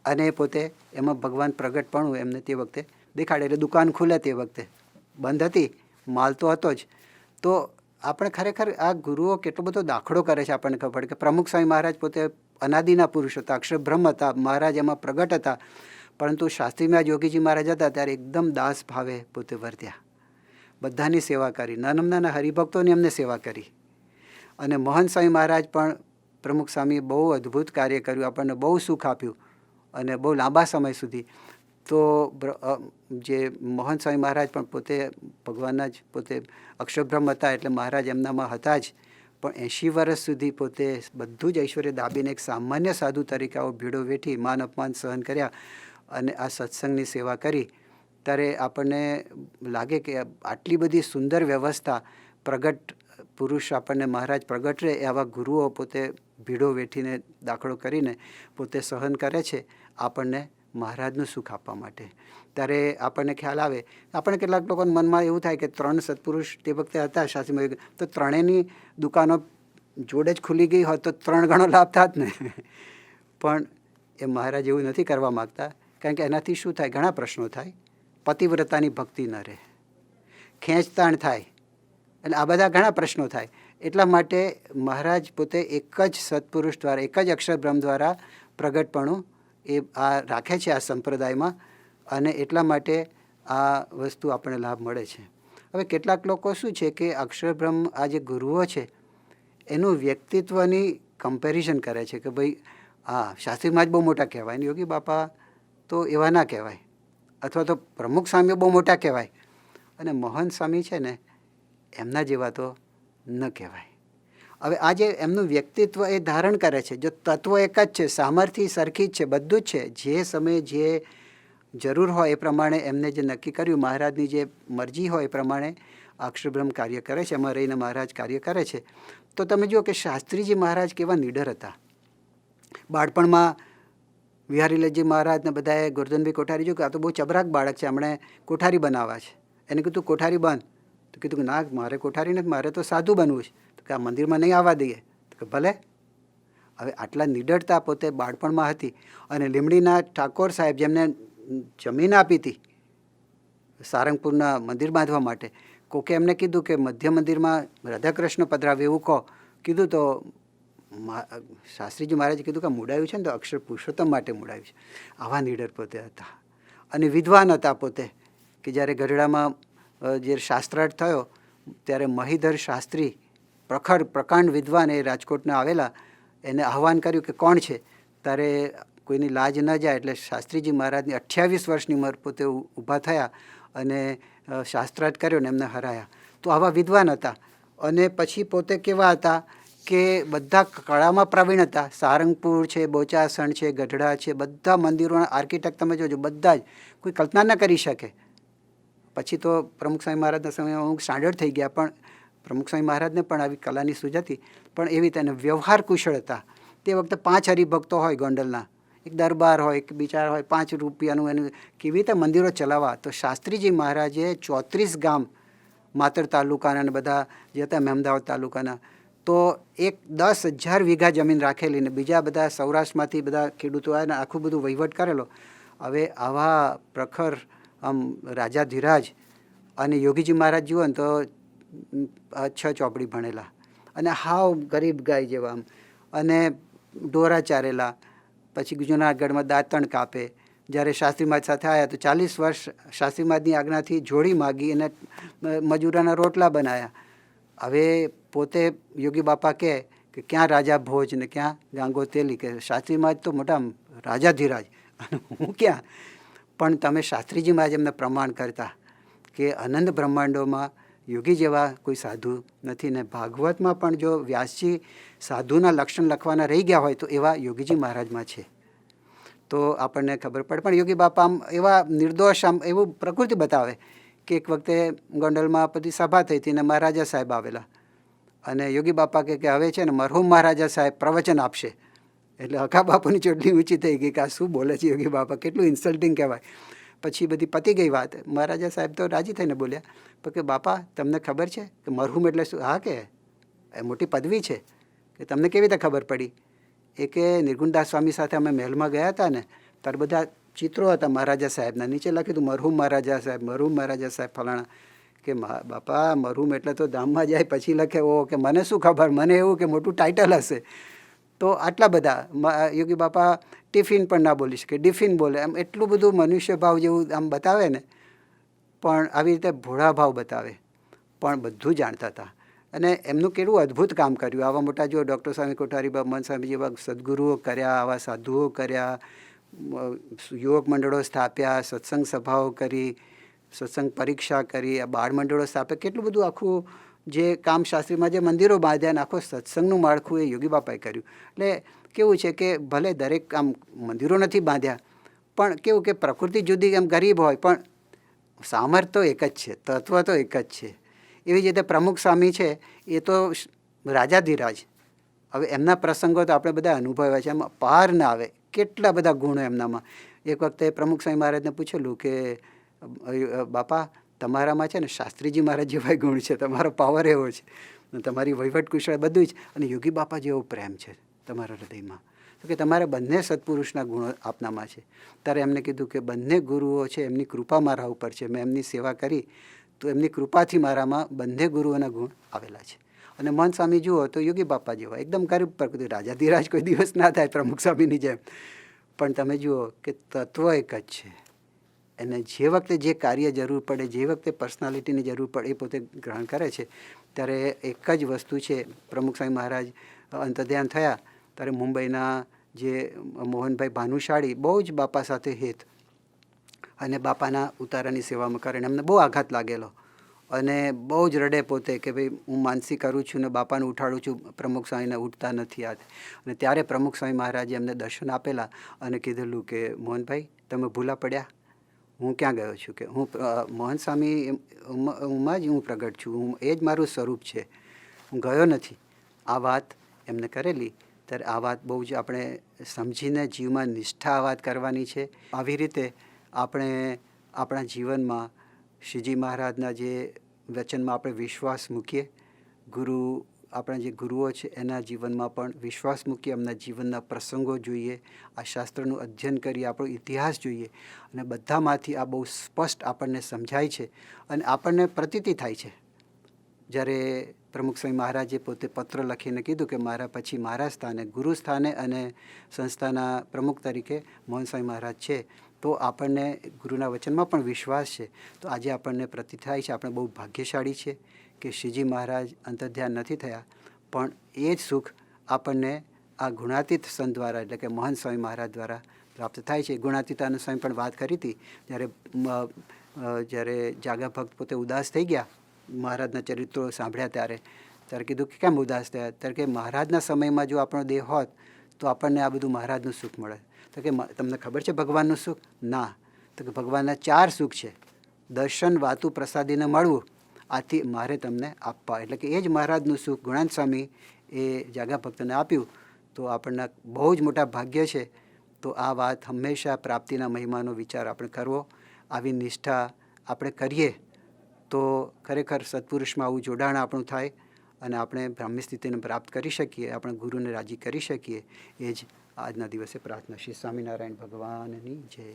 અને એ પોતે એમાં ભગવાન પ્રગટપણું એમને તે વખતે દેખાડે. એટલે દુકાન ખુલે તે વખતે બંધ હતી, માલ તો હતો જ. તો આપણે ખરેખર આ ગુરુઓ કેટલો બધો દાખલો કરે છે આપણને ખબર પડે કે પ્રમુખ સ્વામી મહારાજ પોતે અનાદિના પુરુષ હતા, અક્ષરબ્રહ્મ હતા, મહારાજ એમાં પ્રગટ હતા. પરંતુ શાસ્ત્રીમાં યોગીજી મહારાજ હતા ત્યારે એકદમ દાસ ભાવે પોતે વર્ત્યા, બધાની સેવા કરી, નાના નાના હરિભક્તોની એમને સેવા કરી. અને મોહન સ્વામી મહારાજ પણ પ્રમુખ સ્વામીએ બહુ અદ્ભુત કાર્ય કર્યું, આપણને બહુ સુખ આપ્યું અને બહુ લાંબા સમય સુધી. તો જે મોહન સ્વામી મહારાજ પણ પોતે ભગવાનના જ પોતે અક્ષરબ્રહ્મ હતા, એટલે મહારાજ એમનામાં હતા જ. પણ 80 વર્ષ સુધી પોતે બધું જ ઐશ્વર્ય દાબીને એક સામાન્ય સાધુ તરીકે આવો ભીડો વેઠી માન અપમાન સહન કર્યા અને આ સત્સંગની સેવા કરી. ત્યારે આપણને લાગે કે આટલી બધી સુંદર વ્યવસ્થા, પ્રગટ પુરુષ આપણને મહારાજ પ્રગટ રહે આવા ગુરુઓ પોતે ભીડો વેઠીને દાખલો કરીને પોતે સહન કરે છે આપણને મહારાજનું સુખ આપવા માટે. ત્યારે આપણને ખ્યાલ આવે, આપણે કેટલાક લોકોના મનમાં એવું થાય કે 3 સત્પુરુષ તે વખતે હતા શાસ્ત્રીમાં, તો ત્રણેયની દુકાનો જોડે જ ખુલી ગઈ હોત તો 3 ગણો લાભ થાત ને. પણ એ મહારાજ એવું નથી કરવા માગતા, કારણ કે એનાથી શું થાય, ઘણા પ્રશ્નો થાય. પતિવ્રતાની ભક્તિ ન રહે, ખેંચતાણ થાય, એટલે આ બધા ઘણા પ્રશ્નો થાય. એટલા માટે મહારાજ પોતે એક જ સત્પુરુષ દ્વારા, એક જ અક્ષરબ્રહ્મ દ્વારા પ્રગટપણું એ આ રાખે છે આ સંપ્રદાયમાં. અને એટલા માટે આ વસ્તુ આપણને લાભ મળે છે. હવે કેટલાક લોકો શું છે કે અક્ષરબ્રહ્મ આ જે ગુરુઓ છે એનું વ્યક્તિત્વની કમ્પેરિઝન કરે છે કે ભાઈ હા શાસ્ત્રીમાં જ બહુ મોટા કહેવાય ને યોગી બાપા તો એવા ના કહેવાય, અથવા તો પ્રમુખ સ્વામીઓ બહુ મોટા કહેવાય અને મોહન સ્વામી છે ને એમના જેવા તો ન કહેવાય. હવે આ જે એમનું વ્યક્તિત્વ એ ધારણ કરે છે, જો તત્વ એક જ છે, સામર્થ્ય સરખી જ છે, બધું જ છે, જે સમયે જે જરૂર હોય એ પ્રમાણે એમને જે નક્કી કર્યું, મહારાજની જે મરજી હોય એ પ્રમાણે અક્ષરબ્રહ્મ કાર્ય કરે છે, એમાં રહીને મહારાજ કાર્ય કરે છે. તો તમે જુઓ કે શાસ્ત્રીજી મહારાજ કેવા નીડર હતા. બાળપણમાં વિહારીલાલજી મહારાજને બધાએ ગોરધનભાઈ કોઠારી જો કે આ તો બહુ ચબરાક બાળક છે, હમણે કોઠારી બનાવવા છે, એને કીધું કોઠારી બન. તો કીધું કે ના મારે કોઠારી નથી, મારે તો સાધુ બનવું છે. તો કે આ મંદિરમાં નહીં આવવા દઈએ. તો કે ભલે. હવે આટલા નીડરતા પોતે બાળપણમાં હતી. અને લીમડીના ઠાકોર સાહેબ જેમને જમીન આપી હતી સારંગપુરના મંદિર બાંધવા માટે, કોકે એમને કીધું કે મધ્ય મંદિરમાં રાધાકૃષ્ણ પધરાવે એવું કહો. કીધું તો શાસ્ત્રીજી મહારાજે કીધું કે મૂડાયું છે ને તો અક્ષર પુરુષોત્તમ માટે મૂડાયું છે. આવા નીડર પોતે હતા અને વિદ્વાન હતા પોતે, કે જ્યારે ગઢડામાં જે શાસ્ત્રાર્થ થયો ત્યારે મહીધર શાસ્ત્રી પ્રખર પ્રકાંડ વિદ્વાન એ રાજકોટના આવેલા, એને આહવાન કર્યું કે કોણ છે. ત્યારે કોઈની લાજ ન જાય એટલે શાસ્ત્રીજી મહારાજની 28 વર્ષની ઉંમર પોતે ઊભા થયા અને શાસ્ત્રાર્થ કર્યો ને એમને હરાયા. તો આવા વિદ્વાન હતા. અને પછી પોતે કેવા હતા કે બધા કળામાં પ્રવીણ હતા. સારંગપુર છે, બોચાસણ છે, ગઢડા છે, બધા મંદિરોના આર્કિટેક્ટ તમે જોજો, બધા જ કોઈ કલ્પના ન કરી શકે. પછી તો પ્રમુખ સ્વામી મહારાજના સમયમાં અમુક સ્ટાન્ડર્ડ થઈ ગયા, પણ પ્રમુખ સ્વામી મહારાજને પણ આવી કલાની સૂઝ હતી. પણ એવી તેને વ્યવહાર કુશળ હતા. તે વખતે 5 હરિભક્તો હોય ગોંડલના, એક દરબાર હોય, એક બિચાર હોય, 5 રૂપિયાનું એનું કેવી રીતે મંદિરો ચલાવવા. તો શાસ્ત્રીજી મહારાજે 34 ગામ, માતર તાલુકાના અને બધા જે હતા મહેમદાવાદ તાલુકાના, તો 10,000 વીઘા જમીન રાખેલી ને બીજા બધા સૌરાષ્ટ્રમાંથી બધા ખેડૂતો આવ્યા, આખું બધું વહીવટ કરેલો. હવે આવા પ્રખર આમ રાજાધિરાજ અને યોગીજી મહારાજ જુઓ ને તો 6 ચોપડી ભણેલા અને હાવ ગરીબ ગાય જેવા આમ, અને ઢોરા ચારેલા. પછી જુનાગઢમાં દાંતણ કાપે. જ્યારે શાસ્ત્રી મહારાજ સાથે આવ્યા તો 40 વર્ષ શાસ્ત્રી મહારાજની આજ્ઞાથી જોડી માગી અને મજૂરાના રોટલા બનાવ્યા. હવે પોતે યોગી બાપા કહે કે ક્યાં રાજા ભોજ ને ક્યાં ગાંગો તેલી, કે શાસ્ત્રી મહારાજ તો મોટા રાજાધિરાજ અને હું ક્યાં. પણ તમે શાસ્ત્રીજી મહારાજ એમને પ્રમાણ કરતા કે અનંત બ્રહ્માંડોમાં યોગી જેવા કોઈ સાધુ નથી. ને ભાગવતમાં પણ જો વ્યાસજી સાધુના લક્ષણ લખવાના રહી ગયા હોય તો એવા યોગીજી મહારાજમાં છે. તો આપણને ખબર પડે. પણ યોગી બાપા આમ એવા નિર્દોષ, આમ એવું પ્રકૃતિ બતાવે કે એક વખતે ગોંડલમાં બધી સભા થઈ હતી ને મહારાજા સાહેબ આવેલા અને યોગી બાપા કે હવે છે ને મરહુમ મહારાજા સાહેબ પ્રવચન આપશે. એટલે અખા બાપુની ચોટલી ઊંચી થઈ ગઈ કે આ શું બોલે છે યોગી બાપા, કેટલું ઇન્સલ્ટિંગ કહેવાય. પછી બધી પતી ગઈ વાત. મહારાજા સાહેબ તો રાજી થઈને બોલ્યા પણ કે બાપા તમને ખબર છે કે મરહુમ એટલે શું? હા કે એ મોટી પદવી છે. કે તમને કેવી રીતે ખબર પડી? એ કે નિર્ગુણદાસ સ્વામી સાથે અમે મહેલમાં ગયા હતા ને ત્યારે બધા ચિત્રો હતા મહારાજા સાહેબના, નીચે લખ્યું હતું મરહુમ મહારાજા સાહેબ, મરહુમ મહારાજા સાહેબ ફલાણા. કે બાપા મરહુમ એટલે તો ધામમાં જાય પછી લખે. ઓ કે મને શું ખબર, મને એવું કે મોટું ટાઇટલ હશે. તો આટલા બધા યોગી બાપા ટિફિન પણ ના બોલી શકે, ડિફિન બોલે. આમ એટલું બધું મનુષ્ય ભાવ જેવું આમ બતાવે ને, પણ આવી રીતે ભોળા ભાવ બતાવે, પણ બધું જાણતા હતા. અને એમનું કેવું અદ્ભુત કામ કર્યું. આવા મોટા જો ડૉક્ટર સ્વામી કોઠારી બાબા, મન સ્વામી જેવા સદગુરુઓ કર્યા, આવા સાધુઓ કર્યા, યુવક મંડળો સ્થાપ્યા, સત્સંગ સભાઓ કરી, સત્સંગ પરીક્ષા કરી, આ બાળ મંડળો સ્થાપ્યા. કેટલું બધું આખું જે કામ શાસ્ત્રીમાં જે મંદિરો બાંધ્યા અને આખો સત્સંગનું માળખું એ યોગી બાપાએ કર્યું. એટલે કેવું છે કે ભલે દરેક આમ મંદિરો નથી બાંધ્યા, પણ કેવું કે પ્રકૃતિ જુદી, આમ ગરીબ હોય પણ સામર્થ્ય તો એક જ છે, તત્વ તો એક જ છે. એવી જ રીતે પ્રમુખ સ્વામી છે એ તો રાજાધિરાજ. હવે એમના પ્રસંગો તો આપણે બધા અનુભવ્યા છે, એમાં પાર ના આવે, કેટલા બધા ગુણો એમનામાં. એક વખતે પ્રમુખ સ્વામી મહારાજને પૂછેલું કે બાપા તમારામાં છે ને શાસ્ત્રીજી મહારાજ જેવા ગુણ છે, તમારો પાવર એવો છે, તમારી વહીવટ કુશળ બધું જ, અને યોગી બાપા જેવો પ્રેમ છે તમારા હૃદયમાં. તો કે તમારે બંને સત્પુરુષના ગુણો આપનામાં છે. ત્યારે એમને કીધું કે બંને ગુરુઓ છે એમની કૃપા મારા ઉપર છે, મેં એમની સેવા કરી તો એમની કૃપાથી મારામાં બંને ગુરુઓના ગુણ આવેલા છે. અને મન સ્વામી જુઓ તો યોગી બાપા જેવા એકદમ ગરીબ પ્રકૃતિ, રાજાધિરાજ કોઈ દિવસ ના થાય પ્રમુખ સ્વામીની જેમ, પણ તમે જુઓ કે તત્વ એક જ છે. એને જે વખતે જે કાર્ય જરૂર પડે, જે વખતે પર્સનાલિટીની જરૂર પડે એ પોતે ગ્રહણ કરે છે. ત્યારે એક જ વસ્તુ છે, પ્રમુખ સ્વામી મહારાજ અંતર્ધ્યાન થયા ત્યારે મુંબઈના જે મોહનભાઈ ભાનુશાળી બહુ જ બાપા સાથે હેત અને બાપાના ઉતારાની સેવામાં કરીને એમને બહુ આઘાત લાગેલો અને બહુ જ રડે પોતે કે ભાઈ હું માનસી કરું છું ને બાપાને ઉઠાડું છું, પ્રમુખ સ્વામીને ઉઠતા નથી આ. અને ત્યારે પ્રમુખ સ્વામી મહારાજે એમને દર્શન આપેલા અને કીધેલું કે મોહનભાઈ તમે ભૂલા પડ્યા, હું ક્યાં ગયો છું, કે હું મોહન સ્વામીમાં જ હું પ્રગટ છું, હું એ જ મારું સ્વરૂપ છે, હું ગયો નથી. આ વાત એમને કરેલી. ત્યારે આ વાત બહુ જ આપણે સમજીને જીવમાં નિષ્ઠા આ વાત કરવાની છે. આવી રીતે આપણે આપણા જીવનમાં શ્રીજી મહારાજના જે વચનમાં આપણે વિશ્વાસ મૂકીએ, આપણા જે ગુરુઓ છે એના જીવનમાં પણ વિશ્વાસ મૂકીએ, એમના જીવનના પ્રસંગો જોઈએ, આ શાસ્ત્રનું અધ્યયન કરીએ, આપણો ઇતિહાસ જોઈએ, અને બધામાંથી આ બહુ સ્પષ્ટ આપણને સમજાય છે અને આપણને પ્રતીતિ થાય છે જ્યારે પ્રમુખ સ્વામી મહારાજે પોતે પત્ર લખીને કીધું કે મારા પછી મારા સ્થાને ગુરુ સ્થાને અને સંસ્થાના પ્રમુખ તરીકે મોહન સ્વામી મહારાજ છે, તો આપણને ગુરુના વચનમાં પણ વિશ્વાસ છે. તો આજે આપણને પ્રતીત થાય છે આપણે બહુ ભાગ્યશાળી છે કે શ્રીજી મહારાજ અંતર્ધ્યાન નથી થયા, પણ એ જ સુખ આપણને આ ગુણાતીત સંત દ્વારા એટલે કે મોહન સ્વામી મહારાજ દ્વારા પ્રાપ્ત થાય છે. ગુણાતીતાનંદ સ્વામી પણ વાત કરી હતી જ્યારે જાગા ભક્ત પોતે ઉદાસ થઈ ગયા મહારાજના ચરિત્રો સાંભળ્યા ત્યારે કીધું કે કેમ ઉદાસ થયા? ત્યારે કે મહારાજના સમયમાં જો આપણો દેહ હોત તો આપણને આ બધું મહારાજનું સુખ મળે. તો કે તમને ખબર છે ભગવાનનું સુખ? ના. તો કે ભગવાનના 4 સુખ છે: દર્શન, વાતું, પ્રસાદીને મળવું. આથી મારે તમને આપવા, એટલે કે એ જ મહારાજનું સુખ ગુણાનંદ સ્વામી એ જાગા ભક્તને આપ્યું. તો આપણને બહુ જ મોટા ભાગ્ય છે. તો આ વાત હંમેશા પ્રાપ્તિના મહિમાનો વિચાર આપણે કરવો. આવી નિષ્ઠા આપણે કરીએ તો ખરેખર સત્પુરુષમાં આવું જોડાણ આપણું થાય અને આપણે બ્રાહ્મ્ય સ્થિતિને પ્રાપ્ત કરી શકીએ, આપણે ગુરુને રાજી કરી શકીએ. એ જ આજના દિવસે પ્રાર્થના. શ્રી સ્વામિનારાયણ ભગવાનની જય.